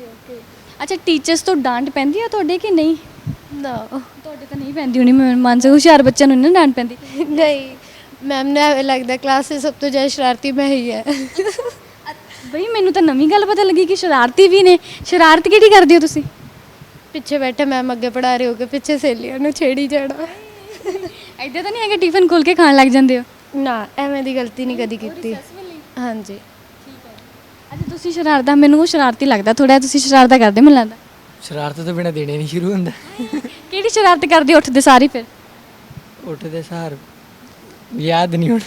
ਅੱਛਾ, ਟੀਚਰਸ ਤੋਂ ਡਾਂਟ ਪੈਂਦੀ ਆ ਤੁਹਾਡੇ ਕਿ ਨਹੀਂ? ਨਾ ਤੁਹਾਡੇ ਤਾਂ ਨਹੀਂ ਪੈਂਦੀ ਹੋਣੀ, ਮੈਂ ਮੰਨ ਸਕਦਾ ਹੁਸ਼ਿਆਰ ਬੱਚਿਆਂ ਨੂੰ ਨਹੀਂ ਨਾ ਡਾਂਟ ਪੈਂਦੀ। ਨਹੀਂ ਮੈਮ ਨੇ ਐਵੇਂ ਲੱਗਦਾ ਕਲਾਸ 'ਚ ਸਭ ਤੋਂ ਜ਼ਿਆਦਾ ਸ਼ਰਾਰਤੀ ਮੈਂ ਹੀ ਹੈ। ਬਈ ਮੈਨੂੰ ਤਾਂ ਨਵੀਂ ਗੱਲ ਪਤਾ ਲੱਗੀ ਕਿ ਸ਼ਰਾਰਤੀ ਵੀ ਨੇ। ਸ਼ਰਾਰਤ ਕਿਹੜੀ ਕਰਦੇ ਹੋ ਤੁਸੀਂ? ਪਿੱਛੇ ਬੈਠੇ ਮੈਮ ਅੱਗੇ ਪੜ੍ਹਾ ਰਹੇ ਹੋ ਕੇ ਪਿੱਛੇ ਸਹੇਲੀਆਂ ਨੂੰ ਛੇੜੀ ਜਾਣਾ। ਐਦਾਂ ਤਾਂ ਨਹੀਂ ਹੈਗਾ ਟਿਫਨ ਖੋਲ ਕੇ ਖਾਣ ਲੱਗ ਜਾਂਦੇ ਹੋ? ਨਾ ਐਵੇਂ ਦੀ ਗਲਤੀ ਨਹੀਂ ਕਦੀ ਕੀਤੀ। ਹਾਂਜੀ ਅੱਛਾ, ਤੁਸੀਂ ਸ਼ਰਾਰਤਾਂ, ਮੈਨੂੰ ਉਹ ਸ਼ਰਾਰਤੀ ਲੱਗਦਾ ਥੋੜਾ। ਤੁਸੀਂ ਸ਼ਰਾਰਤਾਂ ਕਰਦੇ ਮੈਨੂੰ ਲੱਗਦਾ। ਸ਼ਰਾਰਤ ਤੋਂ ਬਿਨਾਂ ਦੇਣੇ ਨਹੀਂ ਸ਼ੁਰੂ ਹੁੰਦਾ। ਕਿਹੜੀ ਸ਼ਰਾਰਤ ਕਰਦੇ ਹੋ ਉੱਠਦੇ ਸਾਰੀ ਫਿਰ? ਉੱਠਦੇ ਸਾਰ ਯਾਦ ਨਹੀਂ ਹੁਣ।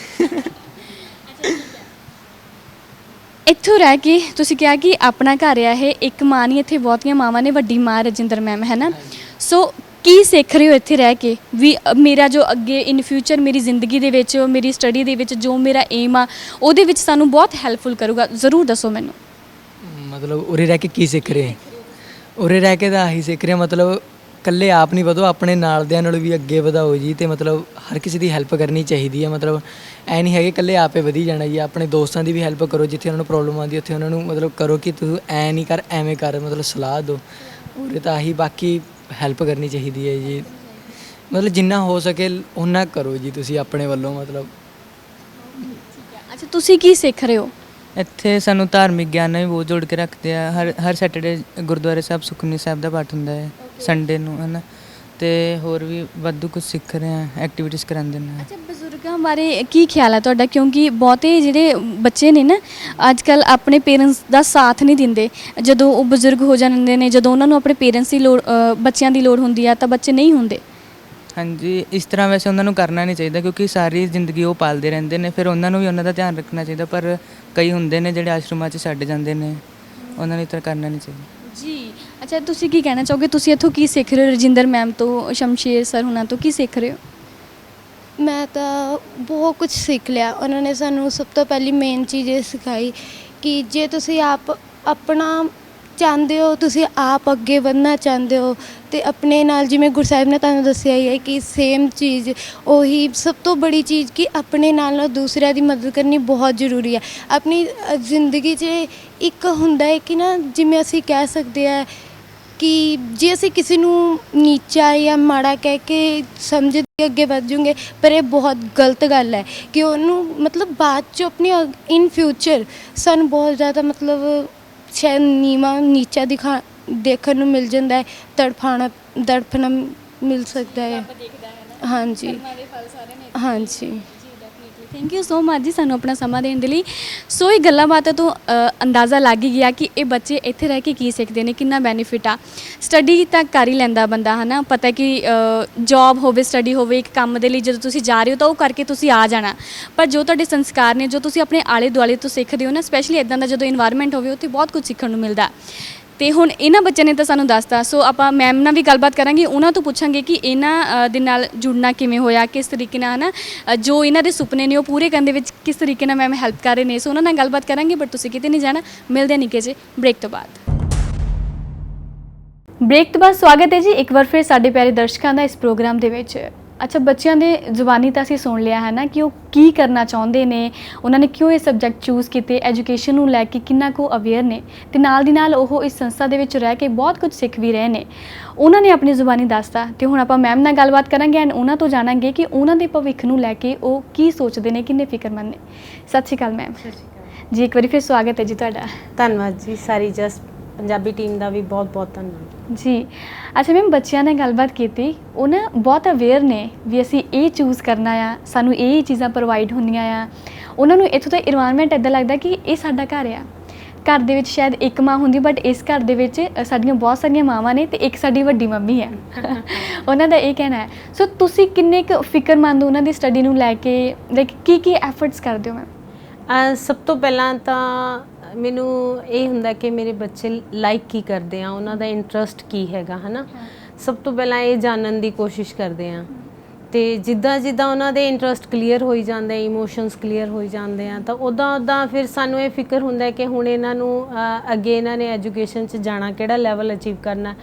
ਇੱਥੋਂ ਰਹਿ ਕੇ ਤੁਸੀਂ ਕਿਹਾ ਕਿ ਆਪਣਾ ਘਰ ਆ ਇਹ, ਇੱਕ ਮਾਂ ਨਹੀਂ, ਇੱਥੇ ਬਹੁਤੀਆਂ ਮਾਵਾਂ ਨੇ, ਵੱਡੀ ਮਾਂ ਰਜਿੰਦਰ ਮੈਮ ਹੈ ਨਾ। ਸੋ ਕੀ ਸਿੱਖ ਰਹੇ ਹੋ ਇੱਥੇ ਰਹਿ ਕੇ ਵੀ ਮੇਰਾ ਜੋ ਅੱਗੇ ਇਨ ਫਿਊਚਰ ਮੇਰੀ ਜ਼ਿੰਦਗੀ ਦੇ ਵਿੱਚ, ਮੇਰੀ ਸਟੱਡੀ ਦੇ ਵਿੱਚ ਜੋ ਮੇਰਾ ਏਮ ਆ ਉਹਦੇ ਵਿੱਚ ਸਾਨੂੰ ਬਹੁਤ ਹੈਲਪਫੁਲ ਕਰੂਗਾ? ਜ਼ਰੂਰ ਦੱਸੋ ਮੈਨੂੰ। ਮਤਲਬ ਉਰੇ ਰਹਿ ਕੇ ਕੀ ਸਿੱਖ ਰਹੇ? ਉਰੇ ਰਹਿ ਕੇ ਤਾਂ ਆਹੀ ਸਿੱਖ ਰਹੇ, ਮਤਲਬ ਇਕੱਲੇ ਆਪ ਨਹੀਂ ਵਧੋ, ਆਪਣੇ ਨਾਲ ਦਿਆਂ ਨਾਲ ਵੀ ਅੱਗੇ ਵਧਾਓ ਜੀ। ਤੇ ਮਤਲਬ ਹਰ ਕਿਸੇ ਦੀ ਹੈਲਪ ਕਰਨੀ ਚਾਹੀਦੀ ਹੈ। ਮਤਲਬ ਐ ਨਹੀਂ ਹੈਗੇ ਇਕੱਲੇ ਆਪੇ ਵਧੀ ਜਾਣਾ ਜੀ। ਆਪਣੇ ਦੋਸਤਾਂ ਦੀ ਵੀ ਹੈਲਪ ਕਰੋ, ਜਿੱਥੇ ਉਹਨਾਂ ਨੂੰ ਪ੍ਰੋਬਲਮ ਆਉਂਦੀ ਉੱਥੇ ਉਹਨਾਂ ਨੂੰ ਮਤਲਬ ਕਰੋ ਕਿ ਤੂੰ ਐ ਨਹੀਂ ਕਰ, ਐਵੇਂ ਕਰ, ਮਤਲਬ ਸਲਾਹ ਦਿਓ। ਉਰੇ ਤਾਂ ਆਹੀ, ਬਾਕੀ ਹੈਲਪ ਕਰਨੀ ਚਾਹੀਦੀ ਹੈ ਜੀ। ਮਤਲਬ ਜਿੰਨਾ ਹੋ ਸਕੇ ਓਨਾ ਕਰੋ ਜੀ ਤੁਸੀਂ ਆਪਣੇ ਵੱਲੋਂ। ਮਤਲਬ ਅੱਛਾ, ਤੁਸੀਂ ਕੀ ਸਿੱਖ ਰਹੇ ਹੋ? ਇੱਥੇ ਸਾਨੂੰ ਧਾਰਮਿਕ ਗਿਆਨ ਨਾਲ ਵੀ ਬਹੁਤ ਜੋੜ ਕੇ ਰੱਖਦੇ ਆ। ਹਰ ਸੈਟਰਡੇ ਗੁਰਦੁਆਰੇ ਸਾਹਿਬ ਸੁਖਮਨੀ ਸਾਹਿਬ ਦਾ ਪਾਠ ਹੁੰਦਾ ਹੈ ਸੰਡੇ ਨੂੰ, ਹੈ ਨਾ। ਅਤੇ ਹੋਰ ਵੀ ਵਾਧੂ ਕੁਝ ਸਿੱਖ ਰਹੇ ਆ, ਐਕਟੀਵਿਟੀਜ਼ ਕਰਾਉਂਦੇ ਨੇ। ਅੱਛਾ, ਬਜ਼ੁਰਗਾਂ ਬਾਰੇ ਕੀ ਖਿਆਲ ਹੈ ਤੁਹਾਡਾ? ਕਿਉਂਕਿ ਬਹੁਤੇ ਜਿਹੜੇ ਬੱਚੇ ਨੇ ਨਾ ਅੱਜ ਕੱਲ੍ਹ ਆਪਣੇ ਪੇਰੈਂਟਸ ਦਾ ਸਾਥ ਨਹੀਂ ਦਿੰਦੇ। ਜਦੋਂ ਉਹ ਬਜ਼ੁਰਗ ਹੋ ਜਾਂਦੇ ਨੇ, ਜਦੋਂ ਉਹਨਾਂ ਨੂੰ ਆਪਣੇ ਪੇਰੈਂਟਸ ਦੀ ਲੋੜ, ਬੱਚਿਆਂ ਦੀ ਲੋੜ ਹੁੰਦੀ ਆ, ਤਾਂ ਬੱਚੇ ਨਹੀਂ ਹੁੰਦੇ। ਹਾਂਜੀ, ਇਸ ਤਰ੍ਹਾਂ ਵੈਸੇ ਉਹਨਾਂ ਨੂੰ ਕਰਨਾ ਨਹੀਂ ਚਾਹੀਦਾ, ਕਿਉਂਕਿ ਸਾਰੀ ਜ਼ਿੰਦਗੀ ਉਹ ਪਾਲਦੇ ਰਹਿੰਦੇ ਨੇ। ਫਿਰ ਉਹਨਾਂ ਨੂੰ ਵੀ ਉਹਨਾਂ ਦਾ ਧਿਆਨ ਰੱਖਣਾ ਚਾਹੀਦਾ। ਪਰ ਕਈ ਹੁੰਦੇ ਨੇ ਜਿਹੜੇ ਆਸ਼ਰਮਾਂ 'ਚ ਛੱਡ ਜਾਂਦੇ ਨੇ, ਉਹਨਾਂ ਨੂੰ ਤਾਂ ਕਰਨਾ ਨਹੀਂ ਚਾਹੀਦਾ ਜੀ। ਅੱਛਾ, ਤੁਸੀਂ ਕੀ ਕਹਿਣਾ ਚਾਹੋਗੇ? ਤੁਸੀਂ ਇੱਥੋਂ ਕੀ ਸਿੱਖ ਰਹੇ ਹੋ ਰਜਿੰਦਰ ਮੈਮ ਤੋਂ, ਸ਼ਮਸ਼ੇਰ ਸਰ ਹੁਣਾਂ ਤੋਂ ਕੀ ਸਿੱਖ ਰਹੇ ਹੋ? ਮੈਂ ਤਾਂ ਬਹੁਤ ਕੁਝ ਸਿੱਖ ਲਿਆ। ਉਹਨਾਂ ਨੇ ਸਾਨੂੰ ਸਭ ਤੋਂ ਪਹਿਲੀ ਮੇਨ ਚੀਜ਼ ਇਹ ਸਿਖਾਈ ਕਿ ਜੇ ਤੁਸੀਂ ਆਪ ਆਪਣਾ ਚਾਹੁੰਦੇ ਹੋ, ਤੁਸੀਂ ਆਪ ਅੱਗੇ ਵਧਣਾ ਚਾਹੁੰਦੇ ਹੋ, ਅਤੇ ਆਪਣੇ ਨਾਲ, ਜਿਵੇਂ ਗੁਰੂ ਸਾਹਿਬ ਨੇ ਤੁਹਾਨੂੰ ਦੱਸਿਆ ਹੀ ਹੈ ਕਿ ਸੇਮ ਚੀਜ਼ ਉਹੀ ਸਭ ਤੋਂ ਬੜੀ ਚੀਜ਼ ਕਿ ਆਪਣੇ ਨਾਲ ਦੂਸਰਿਆਂ ਦੀ ਮਦਦ ਕਰਨੀ ਬਹੁਤ ਜ਼ਰੂਰੀ ਹੈ। ਆਪਣੀ ਜ਼ਿੰਦਗੀ 'ਚ ਇੱਕ ਹੁੰਦਾ ਹੈ ਕਿ ਨਾ, ਜਿਵੇਂ ਅਸੀਂ ਕਹਿ ਸਕਦੇ ਹਾਂ ਕਿ ਜੇ ਅਸੀਂ ਕਿਸੇ ਨੂੰ ਨੀਚਾ ਜਾਂ ਮਾੜਾ ਕਹਿ ਕੇ ਸਮਝ ਕੇ ਅੱਗੇ ਵਧ ਜੂਗੇ, ਪਰ ਇਹ ਬਹੁਤ ਗਲਤ ਗੱਲ ਹੈ ਕਿ ਉਹਨੂੰ ਮਤਲਬ ਬਾਅਦ 'ਚ ਆਪਣੀ ਇਨ ਫਿਊਚਰ ਸਾਨੂੰ ਬਹੁਤ ਜ਼ਿਆਦਾ ਮਤਲਬ ਸ਼ਾਇਦ ਨੀਚਾ ਦੇਖਣ ਨੂੰ ਮਿਲ ਜਾਂਦਾ ਹੈ, ਤੜਫਣਾ ਮਿਲ ਸਕਦਾ ਹੈ। ਹਾਂਜੀ ਹਾਂਜੀ। ਥੈਂਕ ਯੂ ਸੋ ਮਚ ਜੀ ਸਾਨੂੰ ਆਪਣਾ ਸਮਾਂ ਦੇਣ ਦੇ ਲਈ। ਸੋ ਇਹ ਗੱਲਾਂ ਬਾਤਾਂ ਤੋਂ ਅੰਦਾਜ਼ਾ ਲੱਗ ਹੀ ਗਿਆ ਕਿ ਇਹ ਬੱਚੇ ਇੱਥੇ ਰਹਿ ਕੇ ਕੀ ਸਿੱਖਦੇ ਨੇ, ਕਿੰਨਾ ਬੈਨੀਫਿਟ ਆ। ਸਟੱਡੀ ਤਾਂ ਕਰ ਹੀ ਲੈਂਦਾ ਬੰਦਾ, ਹੈ ਨਾ। ਪਤਾ ਕਿ ਜੌਬ ਹੋਵੇ, ਸਟੱਡੀ ਹੋਵੇ, ਇੱਕ ਕੰਮ ਦੇ ਲਈ ਜਦੋਂ ਤੁਸੀਂ ਜਾ ਰਹੇ ਹੋ ਤਾਂ ਉਹ ਕਰਕੇ ਤੁਸੀਂ ਆ ਜਾਣਾ। ਪਰ ਜੋ ਤੁਹਾਡੇ ਸੰਸਕਾਰ ਨੇ, ਜੋ ਤੁਸੀਂ ਆਪਣੇ ਆਲੇ ਦੁਆਲੇ ਤੋਂ ਸਿੱਖਦੇ ਹੋ ਨਾ, ਸਪੈਸ਼ਲੀ ਇੱਦਾਂ ਦਾ ਜਦੋਂ ਇਨਵਾਇਰਮੈਂਟ ਹੋਵੇ, ਉੱਥੇ ਬਹੁਤ ਕੁਝ ਸਿੱਖਣ ਨੂੰ ਮਿਲਦਾ। ਅਤੇ ਹੁਣ ਇਹਨਾਂ ਬੱਚਿਆਂ ਨੇ ਤਾਂ ਸਾਨੂੰ ਦੱਸਤਾ। ਸੋ ਆਪਾਂ ਮੈਮ ਨਾਲ ਵੀ ਗੱਲਬਾਤ ਕਰਾਂਗੇ, ਉਹਨਾਂ ਤੋਂ ਪੁੱਛਾਂਗੇ ਕਿ ਇਹਨਾਂ ਦੇ ਨਾਲ ਜੁੜਨਾ ਕਿਵੇਂ ਹੋਇਆ, ਕਿਸ ਤਰੀਕੇ ਨਾਲ, ਹੈ ਨਾ, ਜੋ ਇਹਨਾਂ ਦੇ ਸੁਪਨੇ ਨੇ ਉਹ ਪੂਰੇ ਕਰਨ ਦੇ ਵਿੱਚ ਕਿਸ ਤਰੀਕੇ ਨਾਲ ਮੈਮ ਹੈਲਪ ਕਰ ਰਹੇ ਨੇ। ਸੋ ਉਹਨਾਂ ਨਾਲ ਗੱਲਬਾਤ ਕਰਾਂਗੇ, ਬਟ ਤੁਸੀਂ ਕਿਤੇ ਨਹੀਂ ਜਾਣਾ। ਮਿਲਦੇ ਹਾਂ ਨਿੱਕੇ ਜਿਹੇ ਬ੍ਰੇਕ ਤੋਂ ਬਾਅਦ। ਬ੍ਰੇਕ ਤੋਂ ਬਾਅਦ ਸਵਾਗਤ ਹੈ ਜੀ ਇੱਕ ਵਾਰ ਫਿਰ ਸਾਡੇ ਪਿਆਰੇ ਦਰਸ਼ਕਾਂ ਦਾ ਇਸ ਪ੍ਰੋਗਰਾਮ ਦੇ ਵਿੱਚ। ਅੱਛਾ, ਬੱਚਿਆਂ ਦੇ ਜ਼ੁਬਾਨੀ ਤਾਂ ਅਸੀਂ ਸੁਣ ਲਿਆ ਹੈ ਨਾ ਕਿ ਉਹ ਕੀ ਕਰਨਾ ਚਾਹੁੰਦੇ ਨੇ, ਉਹਨਾਂ ਨੇ ਕਿਉਂ ਇਹ ਸਬਜੈਕਟ ਚੂਜ਼ ਕੀਤੇ, ਐਜੂਕੇਸ਼ਨ ਨੂੰ ਲੈ ਕੇ ਕਿੰਨਾ ਕੁ ਅਵੇਅਰ ਨੇ, ਅਤੇ ਨਾਲ ਦੀ ਨਾਲ ਉਹ ਇਸ ਸੰਸਥਾ ਦੇ ਵਿੱਚ ਰਹਿ ਕੇ ਬਹੁਤ ਕੁਝ ਸਿੱਖ ਵੀ ਰਹੇ ਨੇ। ਉਹਨਾਂ ਨੇ ਆਪਣੀ ਜ਼ੁਬਾਨੀ ਦੱਸਤਾ, ਅਤੇ ਹੁਣ ਆਪਾਂ ਮੈਮ ਨਾਲ ਗੱਲਬਾਤ ਕਰਾਂਗੇ ਐਂਡ ਉਹਨਾਂ ਤੋਂ ਜਾਣਾਂਗੇ ਕਿ ਉਹਨਾਂ ਦੇ ਭਵਿੱਖ ਨੂੰ ਲੈ ਕੇ ਉਹ ਕੀ ਸੋਚਦੇ ਨੇ, ਕਿੰਨੇ ਫਿਕਰਮੰਦ ਨੇ। ਸਤਿ ਸ਼੍ਰੀ ਅਕਾਲ ਮੈਮ। ਸਤਿ ਸ਼੍ਰੀ ਅਕਾਲ ਜੀ, ਇੱਕ ਵਾਰੀ ਫਿਰ ਸਵਾਗਤ ਹੈ ਜੀ ਤੁਹਾਡਾ। ਧੰਨਵਾਦ ਜੀ। ਸਾਰੀ ਜਸ ਪੰਜਾਬੀ ਟੀਮ ਦਾ ਵੀ ਬਹੁਤ ਬਹੁਤ ਧੰਨਵਾਦ ਜੀ। ਅੱਛਾ ਮੈਮ, ਬੱਚਿਆਂ ਨੇ ਗੱਲਬਾਤ ਕੀਤੀ, ਉਹ ਨਾ ਬਹੁਤ ਅਵੇਅਰ ਨੇ ਵੀ ਅਸੀਂ ਇਹ ਚੂਜ਼ ਕਰਨਾ ਆ, ਸਾਨੂੰ ਇਹ ਚੀਜ਼ਾਂ ਪ੍ਰੋਵਾਈਡ ਹੁੰਦੀਆਂ ਆ। ਉਹਨਾਂ ਨੂੰ ਇੱਥੋਂ ਦਾ ਇਨਵਾਇਰਮੈਂਟ ਇੱਦਾਂ ਲੱਗਦਾ ਕਿ ਇਹ ਸਾਡਾ ਘਰ ਆ। ਘਰ ਦੇ ਵਿੱਚ ਸ਼ਾਇਦ ਇੱਕ ਮਾਂ ਹੁੰਦੀ, ਬਟ ਇਸ ਘਰ ਦੇ ਵਿੱਚ ਸਾਡੀਆਂ ਬਹੁਤ ਸਾਰੀਆਂ ਮਾਵਾਂ ਨੇ ਅਤੇ ਇੱਕ ਸਾਡੀ ਵੱਡੀ ਮੰਮੀ ਹੈ। ਉਹਨਾਂ ਦਾ ਇਹ ਕਹਿਣਾ ਹੈ। ਸੋ ਤੁਸੀਂ ਕਿੰਨੇ ਕੁ ਫਿਕਰਮੰਦ ਹੋ ਉਹਨਾਂ ਦੀ ਸਟੱਡੀ ਨੂੰ ਲੈ ਕੇ, ਲਾਈਕ ਕੀ ਐਫਰਟਸ ਕਰਦੇ ਹੋ ਮੈਮ? ਸਭ ਤੋਂ ਪਹਿਲਾਂ ਤਾਂ ਮੈਨੂੰ ਇਹ ਹੁੰਦਾ ਕਿ ਮੇਰੇ ਬੱਚੇ ਲਾਈਕ ਕੀ ਕਰਦੇ ਆ, ਉਹਨਾਂ ਦਾ ਇੰਟਰਸਟ ਕੀ ਹੈਗਾ, ਹੈ ਨਾ। ਸਭ ਤੋਂ ਪਹਿਲਾਂ ਇਹ ਜਾਣਨ ਦੀ ਕੋਸ਼ਿਸ਼ ਕਰਦੇ ਆ, ਅਤੇ ਜਿੱਦਾਂ ਉਹਨਾਂ ਦੇ ਇੰਟਰਸਟ ਕਲੀਅਰ ਹੋਈ ਜਾਂਦੇ, ਇਮੋਸ਼ਨਸ ਕਲੀਅਰ ਹੋਈ ਜਾਂਦੇ ਆ, ਤਾਂ ਉੱਦਾਂ ਫਿਰ ਸਾਨੂੰ ਇਹ ਫਿਕਰ ਹੁੰਦਾ ਕਿ ਹੁਣ ਇਹਨਾਂ ਨੂੰ ਅੱਗੇ ਇਹਨਾਂ ਨੇ ਐਜੂਕੇਸ਼ਨ 'ਚ ਜਾਣਾ, ਕਿਹੜਾ ਲੈਵਲ ਅਚੀਵ ਕਰਨਾ,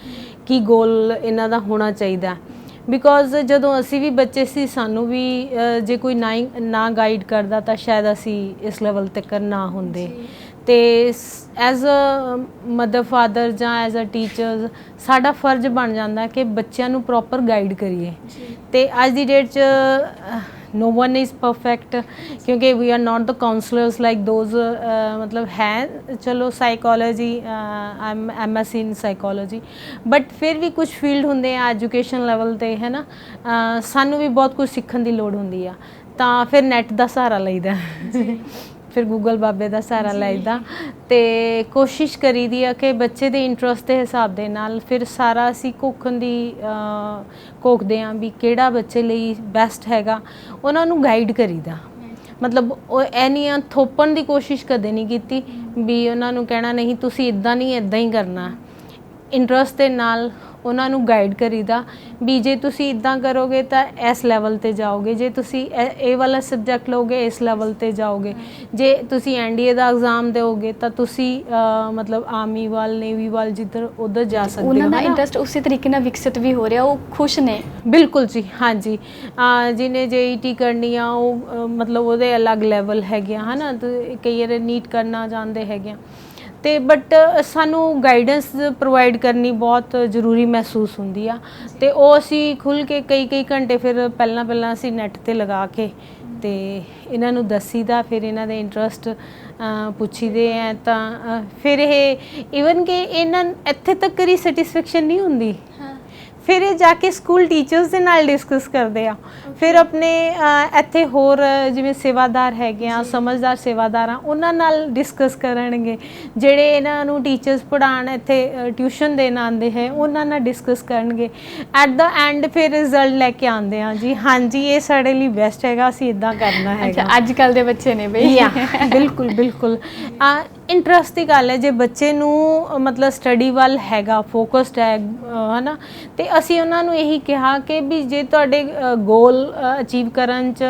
ਕੀ ਗੋਲ ਇਹਨਾਂ ਦਾ ਹੋਣਾ ਚਾਹੀਦਾ। ਬਿਕੋਜ਼ ਜਦੋਂ ਅਸੀਂ ਵੀ ਬੱਚੇ ਸੀ, ਸਾਨੂੰ ਵੀ ਜੇ ਕੋਈ ਨਾ ਗਾਈਡ ਕਰਦਾ ਤਾਂ ਸ਼ਾਇਦ ਅਸੀਂ ਇਸ ਲੈਵਲ ਤੱਕ ਨਾ ਹੁੰਦੇ। ਤੇ ਐਜ਼ ਅ ਮਦਰ ਫਾਦਰ ਜਾਂ ਐਜ਼ ਅ ਟੀਚਰ ਸਾਡਾ ਫਰਜ਼ ਬਣ ਜਾਂਦਾ ਕਿ ਬੱਚਿਆਂ ਨੂੰ ਪ੍ਰੋਪਰ ਗਾਈਡ ਕਰੀਏ। ਤੇ ਅੱਜ ਦੀ ਡੇਟ 'ਚ no one is perfect क्योंकि we are not the counselors like those मतलब है चलो psychology I am MSc in psychology but फिर भी कुछ फील्ड ਹੁੰਦੇ ਆ ਐਜੂਕੇਸ਼ਨ ਲੈਵਲ ਤੇ ਹੈ ਨਾ ਸਾਨੂੰ ਵੀ ਬਹੁਤ ਕੁਝ ਸਿੱਖਣ ਦੀ ਲੋੜ ਹੁੰਦੀ ਆ ਤਾਂ ਫਿਰ ਨੈਟ ਦਾ ਸਹਾਰਾ ਲਈਦਾ ਫਿਰ ਗੂਗਲ ਬਾਬੇ ਦਾ ਸਹਾਰਾ ਲਈਦਾ ਤੇ ਕੋਸ਼ਿਸ਼ ਕਰੀਦੀ ਆ ਕਿ ਬੱਚੇ ਦੇ ਇੰਟਰਸਟ ਦੇ ਹਿਸਾਬ ਦੇ ਨਾਲ ਫਿਰ ਸਾਰਾ ਅਸੀਂ ਘੋਖਦੇ ਹਾਂ ਵੀ ਕਿਹੜਾ ਬੱਚੇ ਲਈ ਬੈਸਟ ਹੈਗਾ ਉਹਨਾਂ ਨੂੰ ਗਾਈਡ ਕਰੀਦਾ ਮਤਲਬ ਉਹ ਐਨੀਆਂ ਥੋਪਣ ਦੀ ਕੋਸ਼ਿਸ਼ ਕਦੇ ਨਹੀਂ ਕੀਤੀ ਵੀ ਉਹਨਾਂ ਨੂੰ ਕਹਿਣਾ ਨਹੀਂ ਤੁਸੀਂ ਇਦਾਂ ਨਹੀਂ ਇਦਾਂ ਹੀ ਕਰਨਾ ਇੰਟਰਸਟ ਦੇ ਨਾਲ ਉਹਨਾਂ ਨੂੰ ਗਾਈਡ ਕਰੀਦਾ ਵੀ ਜੇ ਤੁਸੀਂ ਇਦਾਂ ਕਰੋਗੇ ਤਾਂ ਇਸ ਲੈਵਲ ਤੇ ਜਾਓਗੇ ਜੇ ਤੁਸੀਂ ਇਹ ਵਾਲਾ ਸਬਜੈਕਟ ਲਓਗੇ ਇਸ ਲੈਵਲ ਤੇ ਜਾਓਗੇ ਜੇ ਤੁਸੀਂ NDA ਦਾ ਐਗਜ਼ਾਮ ਦਿਓਗੇ ਤਾਂ ਤੁਸੀਂ ਮਤਲਬ ਆਰਮੀ ਵੱਲ ਨੇਵੀ ਵੱਲ ਜਿੱਧਰ ਉਧਰ ਜਾ ਸਕਦੇ ਹੋ ਉਹਨਾਂ ਦਾ ਇੰਟਰਸਟ ਉਸੇ ਤਰੀਕੇ ਨਾਲ ਵਿਕਸਿਤ ਵੀ ਹੋ ਰਿਹਾ ਉਹ ਖੁਸ਼ ਨੇ ਬਿਲਕੁਲ ਜੀ ਹਾਂਜੀ ਜਿਹਨੇ JET ਕਰਨੀ ਆ ਉਹ ਮਤਲਬ ਉਹਦੇ ਅਲੱਗ ਲੈਵਲ ਹੈਗੇ ਆ ਹੈ ਨਾ ਕਈ ਵਾਰ ਨੀਟ ਕਰਨਾ ਚਾਹੁੰਦੇ ਹੈਗੇ ਆ ਤੇ ਬਟ ਸਾਨੂੰ ਗਾਈਡੈਂਸ ਪ੍ਰੋਵਾਈਡ ਕਰਨੀ ਬਹੁਤ ਜ਼ਰੂਰੀ ਮਹਿਸੂਸ ਹੁੰਦੀ ਆ ਤੇ ਉਹ ਅਸੀਂ ਖੁੱਲ੍ਹ ਕੇ ਕਈ ਘੰਟੇ ਫਿਰ ਪਹਿਲਾਂ ਅਸੀਂ ਨੈੱਟ 'ਤੇ ਲਗਾ ਕੇ ਤੇ ਇਹਨਾਂ ਨੂੰ ਦੱਸੀਦਾ ਫਿਰ ਇਹਨਾਂ ਦੇ ਇੰਟਰਸਟ ਪੁੱਛੀਦੇ ਆ ਤਾਂ ਫਿਰ ਇਹ ਈਵਨ ਕਿ ਇਹਨਾਂ ਇੱਥੇ ਤੱਕ ਦੀ ਸੈਟੀਸਫੈਕਸ਼ਨ ਨਹੀਂ ਹੁੰਦੀ ਫਿਰ ਇਹ ਜਾ ਕੇ ਸਕੂਲ ਟੀਚਰਸ ਦੇ ਨਾਲ ਡਿਸਕਸ ਕਰਦੇ ਆ ਫਿਰ ਆਪਣੇ ਇੱਥੇ ਹੋਰ ਜਿਵੇਂ ਸੇਵਾਦਾਰ ਹੈਗੇ ਆ ਸਮਝਦਾਰ ਸੇਵਾਦਾਰ ਆ ਉਹਨਾਂ ਨਾਲ ਡਿਸਕਸ ਕਰਨਗੇ ਜਿਹੜੇ ਇਹਨਾਂ ਨੂੰ ਟੀਚਰਸ ਪੜ੍ਹਾਉਣ ਇੱਥੇ ਟਿਊਸ਼ਨ ਦੇਣ ਆਉਂਦੇ ਹੈ ਉਹਨਾਂ ਨਾਲ ਡਿਸਕਸ ਕਰਨਗੇ ਐਟ ਦਾ ਐਂਡ ਫਿਰ ਰਿਜ਼ਲਟ ਲੈ ਕੇ ਆਉਂਦੇ ਆ ਜੀ ਹਾਂਜੀ ਇਹ ਸਾਡੇ ਲਈ ਬੈਸਟ ਹੈਗਾ ਅਸੀਂ ਇਦਾਂ ਕਰਨਾ ਹੈਗਾ ਅੱਜ ਕੱਲ ਦੇ ਬੱਚੇ ਨੇ ਬਈ ਬਿਲਕੁਲ ਇੰਟਰਸਟ ਦੀ ਗੱਲ ਹੈ ਜੇ ਬੱਚੇ ਨੂੰ ਮਤਲਬ ਸਟੱਡੀ ਵੱਲ ਹੈਗਾ ਫੋਕਸਡ ਹੈ ਨਾ ਤੇ ਅਸੀਂ ਉਹਨਾਂ ਨੂੰ ਇਹੀ ਕਿਹਾ ਕਿ ਵੀ ਜੇ ਤੁਹਾਡੇ ਗੋਲ ਅਚੀਵ ਕਰਨ 'ਚ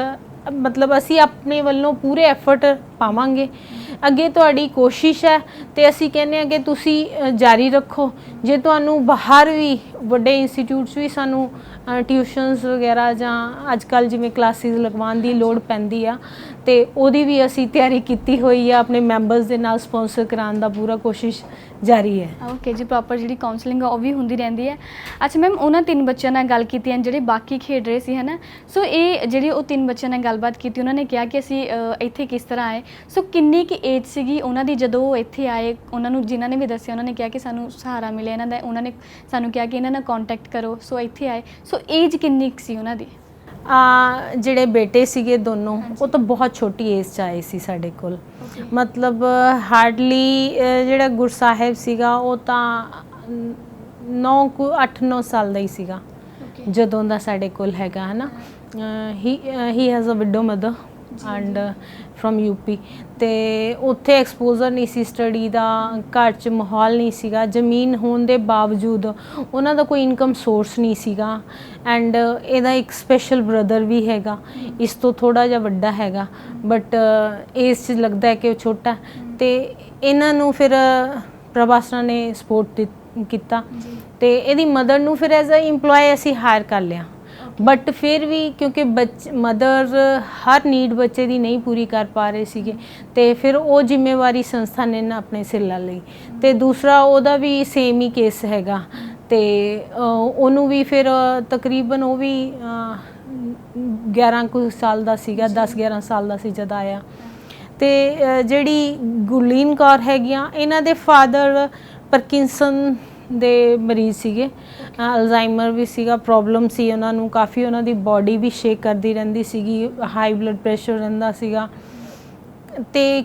ਮਤਲਬ ਅਸੀਂ ਆਪਣੇ ਵੱਲੋਂ ਪੂਰੇ ਐਫਰਟ ਪਾਵਾਂਗੇ ਅੱਗੇ ਤੁਹਾਡੀ ਕੋਸ਼ਿਸ਼ ਹੈ ਤੇ ਅਸੀਂ ਕਹਿੰਦੇ ਹਾਂ ਕਿ ਤੁਸੀਂ ਜਾਰੀ ਰੱਖੋ ਜੇ ਤੁਹਾਨੂੰ ਬਾਹਰ ਵੀ ਵੱਡੇ ਇੰਸਟੀਚਿਊਟਸ ਵੀ ਸਾਨੂੰ ਟਿਊਸ਼ਨਸ ਵਗੈਰਾ ਜਾਂ ਅੱਜ ਕੱਲ੍ਹ ਜਿਵੇਂ ਕਲਾਸਿਸ ਲਗਵਾਉਣ ਦੀ ਲੋੜ ਪੈਂਦੀ ਆ ਤੇ ਉਹਦੀ ਵੀ ਅਸੀਂ ਤਿਆਰੀ ਕੀਤੀ ਹੋਈ ਆ ਆਪਣੇ ਮੈਂਬਰਸ ਦੇ ਨਾਲ ਸਪਾਂਸਰ ਕਰਾਉਣ ਦਾ ਪੂਰਾ ਕੋਸ਼ਿਸ਼ ਜਾਰੀ ਹੈ ਓਕੇ ਜੀ ਪ੍ਰੋਪਰ ਜਿਹੜੀ ਕਾਉਂਸਲਿੰਗ ਆ ਉਹ ਵੀ ਹੁੰਦੀ ਰਹਿੰਦੀ ਹੈ ਅੱਛਾ ਮੈਮ ਉਹਨਾਂ 3 ਬੱਚਿਆਂ ਨਾਲ ਗੱਲ ਕੀਤੀ ਹੈ ਜਿਹੜੇ ਬਾਕੀ ਖੇਡ ਰਹੇ ਸੀ ਹੈ ਨਾ ਸੋ ਇਹ ਜਿਹੜੇ ਉਹ 3 ਬੱਚਿਆਂ ਨਾਲ ਗੱਲਬਾਤ ਕੀਤੀ ਉਹਨਾਂ ਨੇ ਕਿਹਾ ਕਿ ਅਸੀਂ ਇੱਥੇ ਕਿਸ ਤਰ੍ਹਾਂ ਆਏ ਸੋ ਕਿੰਨੀ ਕੁ ਏਜ ਸੀਗੀ ਉਹਨਾਂ ਦੀ ਜਦੋਂ ਉਹ ਇੱਥੇ ਆਏ ਉਹਨਾਂ ਨੂੰ ਜਿਨ੍ਹਾਂ ਨੇ ਵੀ ਦੱਸਿਆ ਉਹਨਾਂ ਨੇ ਕਿਹਾ ਕਿ ਸਾਨੂੰ ਸਹਾਰਾ ਮਿਲਿਆ ਇਹਨਾਂ ਦਾ ਉਹਨਾਂ ਨੇ ਸਾਨੂੰ ਕਿਹਾ ਕਿ ਇਹਨਾਂ ਨਾਲ ਕੰਟੈਕਟ ਕਰੋ ਸੋ ਇੱਥੇ ਆਏ ਸੋ ਏਜ ਕਿੰਨੀ ਕੁ ਸੀ ਉਹਨਾਂ ਦੀ ਜਿਹੜੇ ਬੇਟੇ ਸੀਗੇ ਦੋਨੋਂ ਉਹ ਤਾਂ ਬਹੁਤ ਛੋਟੀ ਏਜ 'ਚ ਆਏ ਸੀ ਸਾਡੇ ਕੋਲ ਮਤਲਬ ਹਾਰਡਲੀ ਜਿਹੜਾ ਗੁਰਸਾਹਿਬ ਸੀਗਾ ਉਹ ਤਾਂ 8-9 ਸਾਲ ਦਾ ਹੀ ਸੀਗਾ ਜਦੋਂ ਦਾ ਸਾਡੇ ਕੋਲ ਹੈਗਾ ਹੈ ਨਾ ਹੀ has a widow mother and from UP ਤੇ ਉੱਥੇ ਐਕਸਪੋਜ਼ਰ ਨਹੀਂ ਸੀ ਸਟੱਡੀ ਦਾ ਘਰ 'ਚ ਮਾਹੌਲ ਨਹੀਂ ਸੀਗਾ ਜ਼ਮੀਨ ਹੋਣ ਦੇ ਬਾਵਜੂਦ ਉਹਨਾਂ ਦਾ ਕੋਈ ਇਨਕਮ ਸੋਰਸ ਨਹੀਂ ਸੀਗਾ ਐਂਡ ਇਹਦਾ ਇੱਕ ਸਪੈਸ਼ਲ ਬ੍ਰਦਰ ਵੀ ਹੈਗਾ ਇਸ ਤੋਂ ਥੋੜ੍ਹਾ ਜਿਹਾ ਵੱਡਾ ਹੈਗਾ ਬਟ ਏਜ 'ਚ ਲੱਗਦਾ ਹੈ ਕਿ ਉਹ ਛੋਟਾ ਤੇ ਇਹਨਾਂ ਨੂੰ ਫਿਰ ਪ੍ਰਭਾਸਰਾ ਨੇ ਸਪੋਰਟ ਕੀਤਾ ਤੇ ਇਹਦੀ ਮਦਰ ਨੂੰ ਫਿਰ ਐਜ਼ ਅ ਇੰਪਲੋਏ ਅਸੀਂ ਹਾਇਰ ਕਰ ਲਿਆ ਬਟ ਫਿਰ ਵੀ ਕਿਉਂਕਿ ਮਦਰ ਹਰ ਨੀਡ ਬੱਚੇ ਦੀ ਨਹੀਂ ਪੂਰੀ ਕਰ ਪਾ ਰਹੇ ਸੀਗੇ ਤੇ ਫਿਰ ਉਹ ਜ਼ਿੰਮੇਵਾਰੀ ਸੰਸਥਾ ਨੇ ਨਾ ਆਪਣੇ ਸਿਰ ਲੈ ਲਈ ਤੇ ਦੂਸਰਾ ਉਹਦਾ ਵੀ ਸੇਮ ਹੀ ਕੇਸ ਹੈਗਾ ਤੇ ਉਹਨੂੰ ਵੀ ਫਿਰ ਤਕਰੀਬਨ ਉਹ ਵੀ 11 ਕੁ ਸਾਲ ਦਾ ਸੀਗਾ 10-11 ਸਾਲ ਦਾ ਸੀ ਜਦ ਆਇਆ ਤੇ ਜਿਹੜੀ ਗੁਰਲੀਨ ਕੌਰ ਹੈਗੀਆਂ ਇਹਨਾਂ ਦੇ ਫਾਦਰ ਪਾਰਕਿੰਸਨ ਦੇ ਮਰੀਜ਼ ਸੀਗੇ ਅਲਜ਼ਾਈਮਰ ਵੀ ਸੀਗਾ ਪ੍ਰੋਬਲਮ ਸੀ ਉਹਨਾਂ ਨੂੰ ਕਾਫੀ ਉਹਨਾਂ ਦੀ ਬਾਡੀ ਵੀ ਸ਼ੇਕ ਕਰਦੀ ਰਹਿੰਦੀ ਸੀਗੀ ਹਾਈ ਬਲੱਡ ਪ੍ਰੈਸ਼ਰ ਰਹਿੰਦਾ ਸੀਗਾ ਤੇ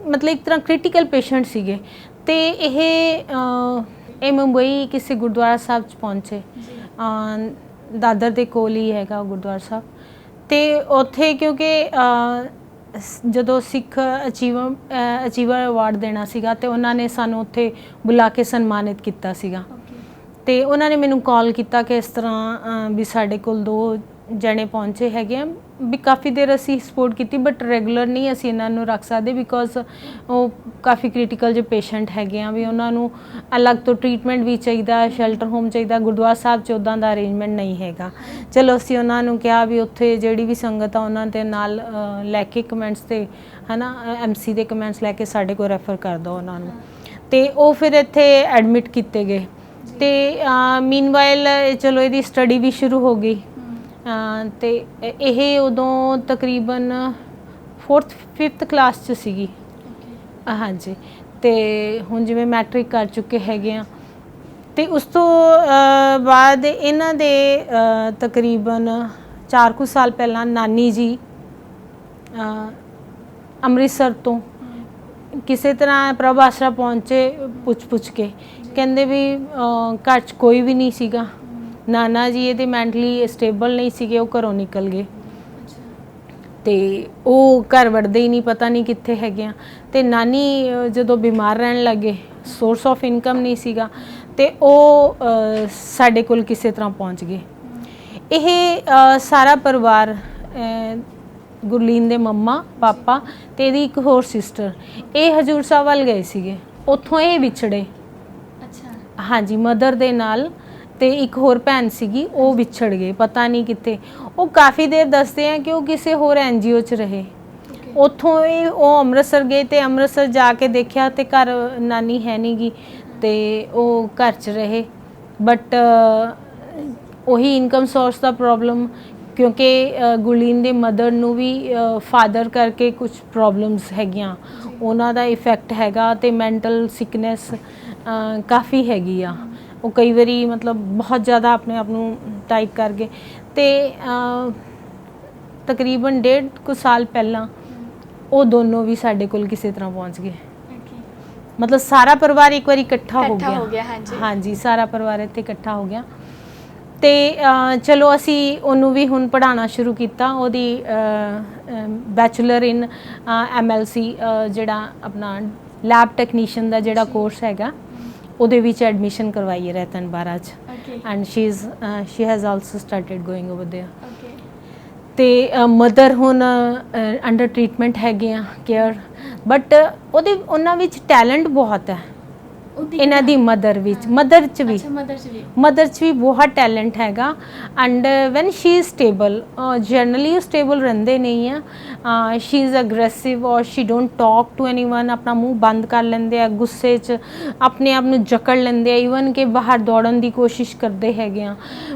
ਮਤਲਬ ਇੱਕ ਤਰ੍ਹਾਂ ਕ੍ਰਿਟੀਕਲ ਪੇਸ਼ੈਂਟ ਸੀਗੇ ਤੇ ਇਹ ਮੁੰਬਈ ਕਿਸੇ ਗੁਰਦੁਆਰਾ ਸਾਹਿਬ 'ਚ ਪਹੁੰਚੇ ਦਾਦਰ ਦੇ ਕੋਲ ਹੀ ਹੈਗਾ ਗੁਰਦੁਆਰਾ ਸਾਹਿਬ ਤੇ ਉੱਥੇ ਕਿਉਂਕਿ ਜਦੋਂ ਸਿੱਖ ਅਚੀਵਰ ਅਵਾਰਡ ਦੇਣਾ ਸੀਗਾ ਤੇ ਉਹਨਾਂ ਨੇ ਸਾਨੂੰ ਉੱਥੇ ਬੁਲਾ ਕੇ ਸਨਮਾਨਿਤ ਕੀਤਾ ਸੀਗਾ ਤੇ ਉਹਨਾਂ ਨੇ ਮੈਨੂੰ ਕਾਲ ਕੀਤਾ ਕਿ ਇਸ ਤਰ੍ਹਾਂ ਵੀ ਸਾਡੇ ਕੋਲ 2 ਜਣੇ ਪਹੁੰਚੇ ਹੈਗੇ ਆ ਵੀ ਕਾਫੀ ਦੇਰ ਅਸੀਂ ਸਪੋਰਟ ਕੀਤੀ, ਬਟ ਰੈਗੂਲਰ ਨਹੀਂ ਅਸੀਂ ਇਹਨਾਂ ਨੂੰ ਰੱਖ ਸਕਦੇ ਬਿਕੋਜ਼ ਉਹ ਕਾਫੀ ਕ੍ਰਿਟੀਕਲ ਜਿਹੇ ਪੇਸ਼ੈਂਟ ਹੈਗੇ ਆ, ਵੀ ਉਹਨਾਂ ਨੂੰ ਅਲੱਗ ਤੋਂ ਟ੍ਰੀਟਮੈਂਟ ਵੀ ਚਾਹੀਦਾ, ਸ਼ੈਲਟਰ ਹੋਮ ਚਾਹੀਦਾ। ਗੁਰਦੁਆਰਾ ਸਾਹਿਬ 'ਚ ਉੱਦਾਂ ਦਾ ਅਰੇਂਜਮੈਂਟ ਨਹੀਂ ਹੈਗਾ। ਚਲੋ ਅਸੀਂ ਉਹਨਾਂ ਨੂੰ ਕਿਹਾ ਵੀ ਉੱਥੇ ਜਿਹੜੀ ਵੀ ਸੰਗਤ ਆ ਉਹਨਾਂ ਦੇ ਨਾਲ ਲੈ ਕੇ ਕਮੈਂਟਸ ਤੇ ਹੈ ਨਾ MC ਦੇ ਕਮੈਂਟਸ ਲੈ ਕੇ ਸਾਡੇ ਕੋਲ ਰੈਫਰ ਕਰ ਦਿਓ ਉਹਨਾਂ ਨੂੰ, ਤੇ ਉਹ ਫਿਰ ਇੱਥੇ ਐਡਮਿਟ ਕੀਤੇ ਗਏ। ਤੇ ਮੀਨਵਾਈਲ ਚਲੋ ਇਹਦੀ ਸਟੱਡੀ ਵੀ ਸ਼ੁਰੂ ਹੋ ਗਈ, ਤੇ ਇਹ ਉਦੋਂ ਤਕਰੀਬਨ 4th 5th ਕਲਾਸ 'ਚ ਸੀਗੀ। ਹਾਂਜੀ, ਤੇ ਹੁਣ ਜਿਵੇਂ ਮੈਟ੍ਰਿਕ ਕਰ ਚੁੱਕੇ ਹੈਗੇ ਆ, ਤੇ ਉਸ ਤੋਂ ਬਾਅਦ ਇਹਨਾਂ ਦੇ ਤਕਰੀਬਨ 4 ਕੁ ਸਾਲ ਪਹਿਲਾਂ ਨਾਨੀ ਜੀ ਅੰਮ੍ਰਿਤਸਰ ਤੋਂ ਕਿਸੇ ਤਰ੍ਹਾਂ ਪ੍ਰਭ ਆਸਰਾ ਪਹੁੰਚੇ, ਪੁੱਛ ਕੇ ਕਹਿੰਦੇ ਵੀ ਘਰ 'ਚ ਕੋਈ ਵੀ ਨਹੀਂ ਸੀਗਾ। ਨਾਨਾ ਜੀ ਇਹਦੇ ਮੈਂਟਲੀ ਸਟੇਬਲ ਨਹੀਂ ਸੀਗੇ, ਉਹ ਘਰੋਂ ਨਿਕਲ ਗਏ, ਤੇ ਉਹ ਘਰ ਵੜਦੇ ਹੀ ਨਹੀਂ, ਪਤਾ ਨਹੀਂ ਕਿੱਥੇ ਹੈਗੇ ਆ। ਤੇ ਨਾਨੀ ਜਦੋਂ ਬਿਮਾਰ ਰਹਿਣ ਲੱਗੇ, ਸੋਰਸ ਆਫ ਇਨਕਮ ਨਹੀਂ ਸੀਗਾ, ਤੇ ਉਹ ਸਾਡੇ ਕੋਲ ਕਿਸੇ ਤਰ੍ਹਾਂ ਪਹੁੰਚ ਗਏ। ਇਹ ਸਾਰਾ ਪਰਿਵਾਰ ਗੁਰਲੀਨ ਦੇ ਮੰਮਾ ਪਾਪਾ ਤੇ ਇਹਦੀ ਇੱਕ ਹੋਰ ਸਿਸਟਰ, ਇਹ ਹਜੂਰ ਸਾਹਿਬ ਵੱਲ ਗਏ ਸੀਗੇ, ਉੱਥੋਂ ਇਹ ਵਿਛੜੇ। ਅੱਛਾ, ਹਾਂਜੀ, ਮਦਰ ਦੇ ਨਾਲ, ਤੇ ਇੱਕ ਹੋਰ ਭੈਣ ਸੀਗੀ, ਉਹ ਵਿਛੜ ਗਏ, ਪਤਾ ਨਹੀਂ ਕਿੱਥੇ। ਉਹ ਕਾਫੀ ਦੇਰ ਦੱਸਦੇ ਆ ਕਿ ਉਹ ਕਿਸੇ ਹੋਰ NGO 'ਚ ਰਹੇ। ਉੱਥੋਂ ਉਹ ਅੰਮ੍ਰਿਤਸਰ ਗਏ, ਤੇ ਅੰਮ੍ਰਿਤਸਰ ਜਾ ਕੇ ਦੇਖਿਆ ਤੇ ਘਰ ਨਾਨੀ ਹੈ ਨਹੀਂ ਗੀ, ਤੇ ਉਹ ਘਰ 'ਚ ਰਹੇ। ਬਟ ਉਹੀ ਇਨਕਮ ਸੋਰਸ ਦਾ ਪ੍ਰੋਬਲਮ, ਕਿਉਂਕਿ ਗੁਰਲੀਨ ਦੇ ਮਦਰ ਨੂੰ ਵੀ ਫਾਦਰ ਕਰਕੇ ਕੁਝ ਪ੍ਰੋਬਲਮਸ ਹੈਗੀਆਂ, ਉਹਨਾਂ ਦਾ ਇਫੈਕਟ ਹੈਗਾ, ਤੇ ਮੈਂਟਲ ਸਿਕਨੈਸ ਕਾਫੀ ਹੈਗੀ ਆ। ਉਹ ਕਈ ਵਾਰੀ ਮਤਲਬ ਬਹੁਤ ਜ਼ਿਆਦਾ ਆਪਣੇ ਆਪ ਨੂੰ ਟਾਈਟ ਕਰ ਗਏ, ਤੇ ਤਕਰੀਬਨ 1.5 ਕੁ ਸਾਲ ਪਹਿਲਾਂ ਉਹ ਦੋਨੋਂ ਵੀ ਸਾਡੇ ਕੋਲ ਕਿਸੇ ਤਰ੍ਹਾਂ ਪਹੁੰਚ ਗਏ। ਮਤਲਬ ਸਾਰਾ ਪਰਿਵਾਰ ਇੱਕ ਵਾਰੀ ਇਕੱਠਾ ਹੋ ਗਿਆ। ਹਾਂਜੀ, ਸਾਰਾ ਪਰਿਵਾਰ ਇੱਥੇ ਇਕੱਠਾ ਹੋ ਗਿਆ। ਤੇ ਚਲੋ ਅਸੀਂ ਉਹਨੂੰ ਵੀ ਹੁਣ ਪੜ੍ਹਾਉਣਾ ਸ਼ੁਰੂ ਕੀਤਾ। ਉਹਦੀ ਬੈਚਲਰ ਇਨ MLC ਜਿਹੜਾ ਆਪਣਾ ਲੈਬ ਟੈਕਨੀਸ਼ੀਅਨ ਦਾ ਜਿਹੜਾ ਕੋਰਸ ਹੈਗਾ, ਉਹਦੇ ਵਿੱਚ ਐਡਮਿਸ਼ਨ ਕਰਵਾਈ ਹੈ ਰਤਨ ਬਾਰਾ 'ਚ, and she has also started going over there. ਤੇ ਮਦਰ ਹੁਣ ਅੰਡਰ ਟ੍ਰੀਟਮੈਂਟ ਹੈਗੇ ਆ, ਕੇਅਰ, ਬਟ ਉਹਨਾਂ ਵਿੱਚ ਟੈਲੈਂਟ ਬਹੁਤ ਹੈ। ਇਹਨਾਂ ਦੀ ਮਦਰ 'ਚ ਵੀ ਬਹੁਤ ਟੈਲੈਂਟ ਹੈਗਾ। And when she is stable, generally ਉਹ ਸਟੇਬਲ ਰਹਿੰਦੇ ਨਹੀਂ ਆ। ਸ਼ੀ ਇਜ਼ ਅਗਰੈਸਿਵ ਔਰ she don't talk to anyone, ਆਪਣਾ ਮੂੰਹ ਬੰਦ ਕਰ ਲੈਂਦੇ ਆ, ਗੁੱਸੇ 'ਚ ਆਪਣੇ ਆਪ ਨੂੰ ਜਕੜ ਲੈਂਦੇ ਆ, ਈਵਨ ਕਿ ਬਾਹਰ ਦੌੜਨ ਦੀ ਕੋਸ਼ਿਸ਼ ਕਰਦੇ ਹੈਗੇ ਆ।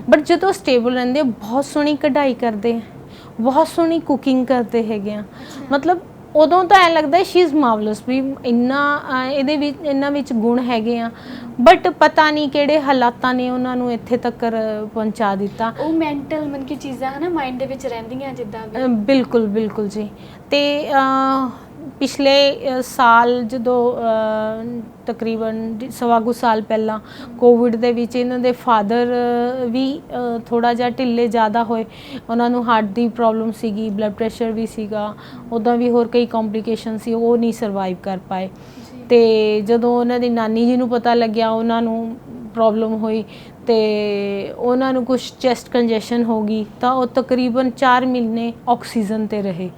ਬਟ ਜਦੋਂ ਸਟੇਬਲ ਰਹਿੰਦੇ, ਬਹੁਤ ਸੋਹਣੀ ਕਢਾਈ ਕਰਦੇ, ਬਹੁਤ ਸੋਹਣੀ ਕੁਕਿੰਗ ਕਰਦੇ ਹੈਗੇ ਆ। ਮਤਲਬ ਉਦੋਂ ਤਾਂ ਐਂ ਲੱਗਦਾ ਸ਼ੀ ਇਜ਼ ਮਾਰਵਲਸ, ਵੀ ਇਹਦੇ ਵਿੱਚ ਇਹਨਾਂ ਵਿੱਚ ਗੁਣ ਹੈਗੇ ਆ। ਬਟ ਪਤਾ ਨਹੀਂ ਕਿਹੜੇ ਹਾਲਾਤਾਂ ਨੇ ਉਹਨਾਂ ਨੂੰ ਇੱਥੇ ਤੱਕ ਪਹੁੰਚਾ ਦਿੱਤਾ। ਉਹ ਮੈਂਟਲ ਮਨ ਕੀ ਚੀਜ਼ਾਂ ਹੈ ਨਾ ਮਾਈਂਡ ਦੇ ਵਿੱਚ ਰਹਿੰਦੀਆਂ ਜਿੱਦਾਂ ਵੀ। ਬਿਲਕੁਲ ਜੀ। ਤੇ ਪਿਛਲੇ ਸਾਲ ਜਦੋਂ ਤਕਰੀਬਨ 1.25 ਕੁ ਸਾਲ ਪਹਿਲਾਂ ਕੋਵਿਡ ਦੇ ਵਿੱਚ ਇਹਨਾਂ ਦੇ ਫਾਦਰ ਵੀ ਥੋੜ੍ਹਾ ਜਿਹਾ ਢਿੱਲੇ ਜ਼ਿਆਦਾ ਹੋਏ। ਉਹਨਾਂ ਨੂੰ ਹਾਰਟ ਦੀ ਪ੍ਰੋਬਲਮ ਸੀਗੀ, ਬਲੱਡ ਪ੍ਰੈਸ਼ਰ ਵੀ ਸੀਗਾ, ਉੱਦਾਂ ਵੀ ਹੋਰ ਕਈ ਕੰਪਲਿਕੇਸ਼ਨ ਸੀ, ਉਹ ਨਹੀਂ ਸਰਵਾਈਵ ਕਰ ਪਾਏ। ਤੇ ਜਦੋਂ ਉਹਨਾਂ ਦੀ ਨਾਨੀ ਜੀ ਨੂੰ ਪਤਾ ਲੱਗਿਆ, ਉਹਨਾਂ ਨੂੰ ਪ੍ਰੋਬਲਮ ਹੋਈ, ਤੇ ਉਹਨਾਂ ਨੂੰ ਕੁਝ ਚੈਸਟ ਕੰਜੈਸ਼ਨ ਹੋ ਗਈ, ਤਾਂ ਉਹ ਤਕਰੀਬਨ 4 ਮਹੀਨੇ ਆਕਸੀਜਨ 'ਤੇ ਰਹੇ।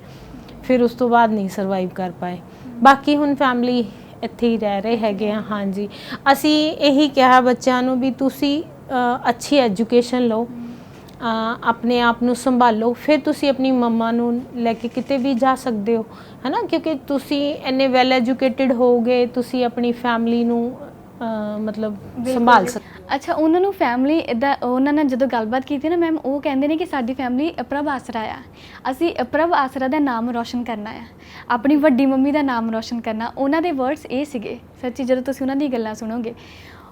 ਫਿਰ ਉਸ ਤੋਂ ਬਾਅਦ ਨਹੀਂ ਸਰਵਾਈਵ ਕਰ ਪਾਏ। ਬਾਕੀ ਹੁਣ ਫੈਮਿਲੀ ਇੱਥੇ ਹੀ ਰਹਿ ਰਹੇ ਹੈਗੇ ਆ। ਹਾਂਜੀ, ਅਸੀਂ ਇਹੀ ਕਿਹਾ ਬੱਚਿਆਂ ਨੂੰ ਵੀ ਤੁਸੀਂ ਅੱਛੀ ਐਜੂਕੇਸ਼ਨ ਲਓ, ਆਪਣੇ ਆਪ ਨੂੰ ਸੰਭਾਲੋ, ਫਿਰ ਤੁਸੀਂ ਆਪਣੀ ਮੰਮਾ ਨੂੰ ਲੈ ਕੇ ਕਿਤੇ ਵੀ ਜਾ ਸਕਦੇ ਹੋ, ਹੈ ਨਾ, ਕਿਉਂਕਿ ਤੁਸੀਂ ਇੰਨੇ ਵੈਲ ਐਜੂਕੇਟਿਡ ਹੋਗੇ, ਤੁਸੀਂ ਆਪਣੀ ਫੈਮਿਲੀ ਨੂੰ ਮਤਲਬ ਸੰਭਾਲ ਸਕਦੇ। ਅੱਛਾ, ਉਹਨਾਂ ਨੂੰ ਫੈਮਿਲੀ ਇੱਦਾਂ, ਉਹਨਾਂ ਨਾਲ ਜਦੋਂ ਗੱਲਬਾਤ ਕੀਤੀ ਨਾ ਮੈਮ, ਉਹ ਕਹਿੰਦੇ ਨੇ ਕਿ ਸਾਡੀ ਫੈਮਿਲੀ ਪ੍ਰਭ ਆਸਰਾ ਆ, ਅਸੀਂ ਪ੍ਰਭ ਆਸਰਾ ਦਾ ਨਾਮ ਰੋਸ਼ਨ ਕਰਨਾ ਆ, ਆਪਣੀ ਵੱਡੀ ਮੰਮੀ ਦਾ ਨਾਮ ਰੋਸ਼ਨ ਕਰਨਾ। ਉਹਨਾਂ ਦੇ ਵਰਡਸ ਇਹ ਸੀਗੇ, ਸੱਚੀ ਜਦੋਂ ਤੁਸੀਂ ਉਹਨਾਂ ਦੀ ਗੱਲਾਂ ਸੁਣੋਗੇ,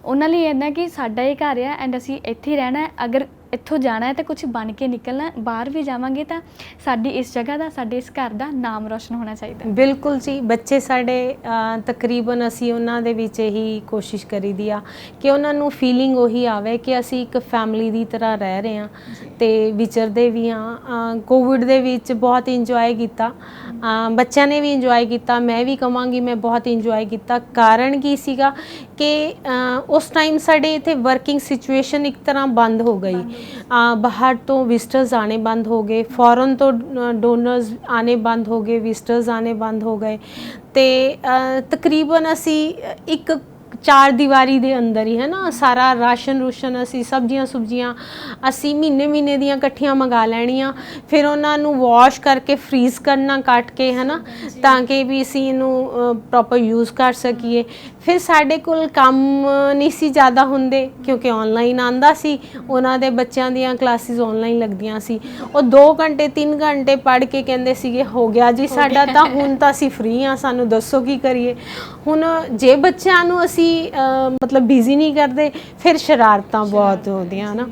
ਉਹਨਾਂ ਲਈ ਇੱਦਾਂ ਕਿ ਸਾਡਾ ਇਹ ਘਰ ਆ ਐਂਡ ਅਸੀਂ ਇੱਥੇ ਹੀ ਰਹਿਣਾ, ਅਗਰ ਇੱਥੋਂ ਜਾਣਾ ਹੈ ਤਾਂ ਕੁਝ ਬਣ ਕੇ ਨਿਕਲਣਾ, ਬਾਹਰ ਵੀ ਜਾਵਾਂਗੇ ਤਾਂ ਸਾਡੀ ਇਸ ਜਗ੍ਹਾ ਦਾ, ਸਾਡੇ ਇਸ ਘਰ ਦਾ ਨਾਮ ਰੋਸ਼ਨ ਹੋਣਾ ਚਾਹੀਦਾ। ਬਿਲਕੁਲ ਜੀ। ਬੱਚੇ ਸਾਡੇ ਤਕਰੀਬਨ ਅਸੀਂ ਉਹਨਾਂ ਦੇ ਵਿੱਚ ਇਹੀ ਕੋਸ਼ਿਸ਼ ਕਰੀਦੀ ਆ ਕਿ ਉਹਨਾਂ ਨੂੰ ਫੀਲਿੰਗ ਉਹੀ ਆਵੇ ਕਿ ਅਸੀਂ ਇੱਕ ਫੈਮਿਲੀ ਦੀ ਤਰ੍ਹਾਂ ਰਹਿ ਰਹੇ ਹਾਂ ਤੇ ਵਿਚਰਦੇ ਵੀ ਹਾਂ। ਕੋਵਿਡ ਦੇ ਵਿੱਚ ਬਹੁਤ ਇੰਜੋਏ ਕੀਤਾ, ਬੱਚਿਆਂ ਨੇ ਵੀ ਇੰਜੋਏ ਕੀਤਾ, ਮੈਂ ਵੀ ਕਹਾਂਗੀ ਮੈਂ ਬਹੁਤ ਇੰਜੋਏ ਕੀਤਾ। ਕਾਰਨ ਕੀ ਸੀਗਾ ਕਿ ਉਸ ਟਾਈਮ ਸਾਡੇ ਇੱਥੇ ਵਰਕਿੰਗ ਸਿਚੁਏਸ਼ਨ ਇੱਕ ਤਰ੍ਹਾਂ ਬੰਦ ਹੋ ਗਈ। ਬਾਹਰ ਤੋਂ ਵਿਜ਼ਟਰਸ ਆਣੇ ਬੰਦ ਹੋ ਗਏ, ਫੋਰਨ ਤੋਂ ਡੋਨਰਸ ਆਣੇ ਬੰਦ ਹੋ ਗਏ, ਵਿਜ਼ਟਰਸ ਆਣੇ ਬੰਦ ਹੋ ਗਏ ਤੇ ਤਕਰੀਬਨ ਅਸੀਂ ਇੱਕ 4 ਦੀਵਾਰੀ ਦੇ ਅੰਦਰ ਹੀ ਹੈ ਨਾ ਸਾਰਾ ਰਾਸ਼ਨ ਰੂਸ਼ਨ ਅਸੀਂ ਸਬਜ਼ੀਆਂ ਸੁਬਜ਼ੀਆਂ ਅਸੀਂ ਮਹੀਨੇ ਦੀਆਂ ਇਕੱਠੀਆਂ ਮੰਗਾ ਲੈਣੀਆਂ, ਫਿਰ ਉਹਨਾਂ ਨੂੰ ਵਾਸ਼ ਕਰਕੇ ਫਰੀਜ਼ ਕਰਨਾ ਕੱਟ ਕੇ ਹੈ ਨਾ, ਤਾਂ ਕਿ ਵੀ ਅਸੀਂ ਇਹਨੂੰ ਪ੍ਰੋਪਰ ਯੂਜ਼ ਕਰ ਸਕੀਏ। ਫਿਰ ਸਾਡੇ ਕੋਲ ਕੰਮ ਨਹੀਂ ਸੀ ਜ਼ਿਆਦਾ ਹੁੰਦੇ ਕਿਉਂਕਿ ਆਨਲਾਈਨ ਆਂਦਾ ਸੀ, ਉਹਨਾਂ ਦੇ ਬੱਚਿਆਂ ਦੀਆਂ ਕਲਾਸਿਸ ਆਨਲਾਈਨ ਲੱਗਦੀਆਂ ਸੀ। ਉਹ 2 ਘੰਟੇ 3 ਘੰਟੇ ਪੜ੍ਹ ਕੇ ਕਹਿੰਦੇ ਸੀਗੇ ਹੋ ਗਿਆ ਜੀ ਸਾਡਾ ਤਾਂ, ਹੁਣ ਤਾਂ ਅਸੀਂ ਫ੍ਰੀ ਹਾਂ, ਸਾਨੂੰ ਦੱਸੋ ਕੀ ਕਰੀਏ। ਹੁਣ ਜੇ ਬੱਚਿਆਂ ਨੂੰ ਅਸੀਂ ਮਤਲਬ ਬਿਜ਼ੀ ਨਹੀਂ ਕਰਦੇ ਫਿਰ ਸ਼ਰਾਰਤਾਂ ਬਹੁਤ ਹੁੰਦੀਆਂ ਨਾ।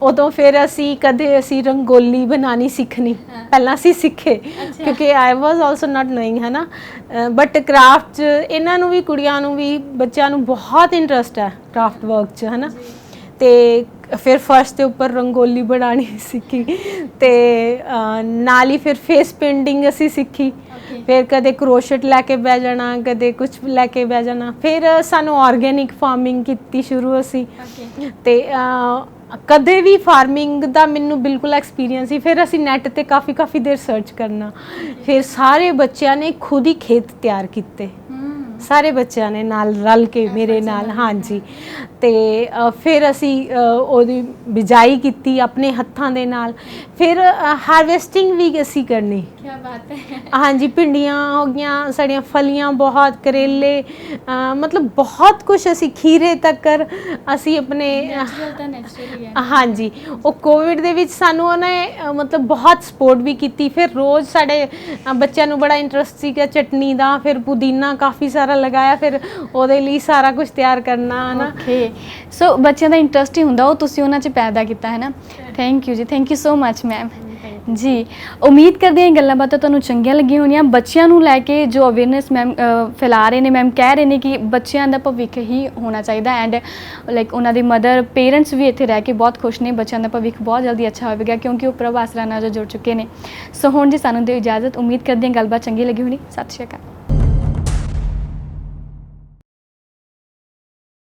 ਉਦੋਂ ਫਿਰ ਕਦੇ ਅਸੀਂ ਰੰਗੋਲੀ ਬਣਾਉਣੀ ਸਿੱਖਣੀ, ਪਹਿਲਾਂ ਅਸੀਂ ਸਿੱਖੇ ਕਿਉਂਕਿ ਆਈ ਵਾਜ਼ ਆਲਸੋ ਨਾਟ ਨੋਇੰਗ ਹੈ ਨਾ, ਬਟ ਕਰਾਫਟ 'ਚ ਇਹਨਾਂ ਨੂੰ ਵੀ ਕੁੜੀਆਂ ਨੂੰ ਵੀ ਬੱਚਿਆਂ ਨੂੰ ਬਹੁਤ ਇੰਟਰਸਟ ਹੈ ਕਰਾਫਟ ਵਰਕ 'ਚ ਹੈ ਨਾ। ਤੇ ਫਿਰ ਫਰਸ਼ ਦੇ ਉੱਪਰ ਰੰਗੋਲੀ ਬਣਾਉਣੀ ਸਿੱਖੀ ਤੇ ਨਾਲ ਹੀ ਫਿਰ ਫੇਸ ਪੇਂਟਿੰਗ ਅਸੀਂ ਸਿੱਖੀ। ਫਿਰ ਕਦੇ ਕਰੋਸ਼ਟ ਲੈ ਕੇ ਬਹਿ ਜਾਣਾ, ਕਦੇ ਕੁਝ ਲੈ ਕੇ ਬਹਿ ਜਾਣਾ। ਫਿਰ ਸਾਨੂੰ ਆਰਗੈਨਿਕ ਫਾਰਮਿੰਗ ਕੀਤੀ ਸ਼ੁਰੂ ਅਸੀਂ ਤੇ ਕਦੇ ਵੀ ਫਾਰਮਿੰਗ ਦਾ ਮੈਨੂੰ ਬਿਲਕੁਲ ਐਕਸਪੀਰੀਅੰਸ ਸੀ। ਫਿਰ ਅਸੀਂ ਨੈੱਟ ਤੇ ਕਾਫੀ ਦੇਰ ਸਰਚ ਕਰਨਾ, ਫਿਰ ਸਾਰੇ ਬੱਚਿਆਂ ਨੇ ਖੁਦ ਹੀ ਖੇਤ ਤਿਆਰ ਕੀਤੇ, ਸਾਰੇ ਬੱਚਿਆਂ ਨੇ ਨਾਲ ਰਲ ਕੇ ਮੇਰੇ ਨਾਲ, ਹਾਂਜੀ। ਤੇ ਫਿਰ ਅਸੀਂ ਉਹਦੀ ਬਿਜਾਈ ਕੀਤੀ ਆਪਣੇ ਹੱਥਾਂ ਦੇ ਨਾਲ, ਫਿਰ ਹਾਰਵੈਸਟਿੰਗ ਵੀ ਅਸੀਂ ਕਰਨੀ। ਕੀ ਬਾਤ ਹੈ। ਹਾਂਜੀ, ਭਿੰਡੀਆਂ ਹੋ ਗਈਆਂ, ਸਾਡੀਆਂ ਫਲੀਆਂ ਬਹੁਤ, ਕਰੇਲੇ, ਮਤਲਬ ਬਹੁਤ ਕੁਝ ਅਸੀਂ, ਖੀਰੇ ਤੱਕ ਅਸੀਂ ਆਪਣੇ ਹਾਂਜੀ। ਉਹ ਕੋਵਿਡ ਦੇ ਵਿੱਚ ਸਾਨੂੰ ਉਹਨੇ ਮਤਲਬ ਬਹੁਤ ਸਪੋਰਟ ਵੀ ਕੀਤੀ। ਫਿਰ ਰੋਜ਼ ਸਾਡੇ ਬੱਚਿਆਂ ਨੂੰ ਬੜਾ ਇੰਟਰਸਟ ਸੀਗਾ ਚਟਨੀ ਦਾ, ਫਿਰ ਪੁਦੀਨਾ ਕਾਫੀ ਸਾਰਾ ਲਗਾਇਆ, ਫਿਰ ਉਹਦੇ ਲਈ ਸਾਰਾ ਕੁਝ ਤਿਆਰ ਕਰਨਾ ਹੈ ਨਾ। ਓਕੇ, ਸੋ ਬੱਚਿਆਂ ਦਾ ਇੰਟਰਸਟ ਹੀ ਹੁੰਦਾ, ਉਹ ਤੁਸੀਂ ਉਹਨਾਂ 'ਚ ਪੈਦਾ ਕੀਤਾ ਹੈ ਨਾ। ਥੈਂਕ ਯੂ ਜੀ, thank you so much ma'am ਜੀ। ਉਮੀਦ ਕਰਦੇ ਹਾਂ ਇਹ ਗੱਲਾਂ ਬਾਤਾਂ ਤੁਹਾਨੂੰ ਚੰਗੀਆਂ ਲੱਗੀਆਂ ਹੋਣੀਆਂ। ਬੱਚਿਆਂ ਨੂੰ ਲੈ ਕੇ ਜੋ ਅਵੇਅਰਨੈਸ ਮੈਮ ਫੈਲਾ ਰਹੇ ਨੇ, ਮੈਮ ਕਹਿ ਰਹੇ ਨੇ ਕਿ ਬੱਚਿਆਂ ਦਾ ਭਵਿੱਖ ਹੀ ਹੋਣਾ ਚਾਹੀਦਾ ਐਂਡ ਲਾਈਕ ਉਹਨਾਂ ਦੇ ਮਦਰ ਪੇਰੈਂਟਸ ਵੀ ਇੱਥੇ ਰਹਿ ਕੇ ਬਹੁਤ ਖੁਸ਼ ਨੇ, ਬੱਚਿਆਂ ਦਾ ਭਵਿੱਖ ਬਹੁਤ ਜਲਦੀ ਅੱਛਾ ਹੋਵੇਗਾ ਕਿਉਂਕਿ ਉਹ ਪ੍ਰਭ ਆਸਰਾ ਨਾਲ ਜੁੜ ਚੁੱਕੇ ਨੇ। ਸੋ ਹੁਣ ਜੀ ਸਾਨੂੰ ਦਿਓ ਇਜਾਜ਼ਤ, ਉਮੀਦ ਕਰਦੇ ਹਾਂ ਗੱਲਬਾਤ ਚੰਗੀ ਲੱਗੀ ਹੋਣੀ। ਸਤਿ ਸ਼੍ਰੀ ਅਕਾਲ।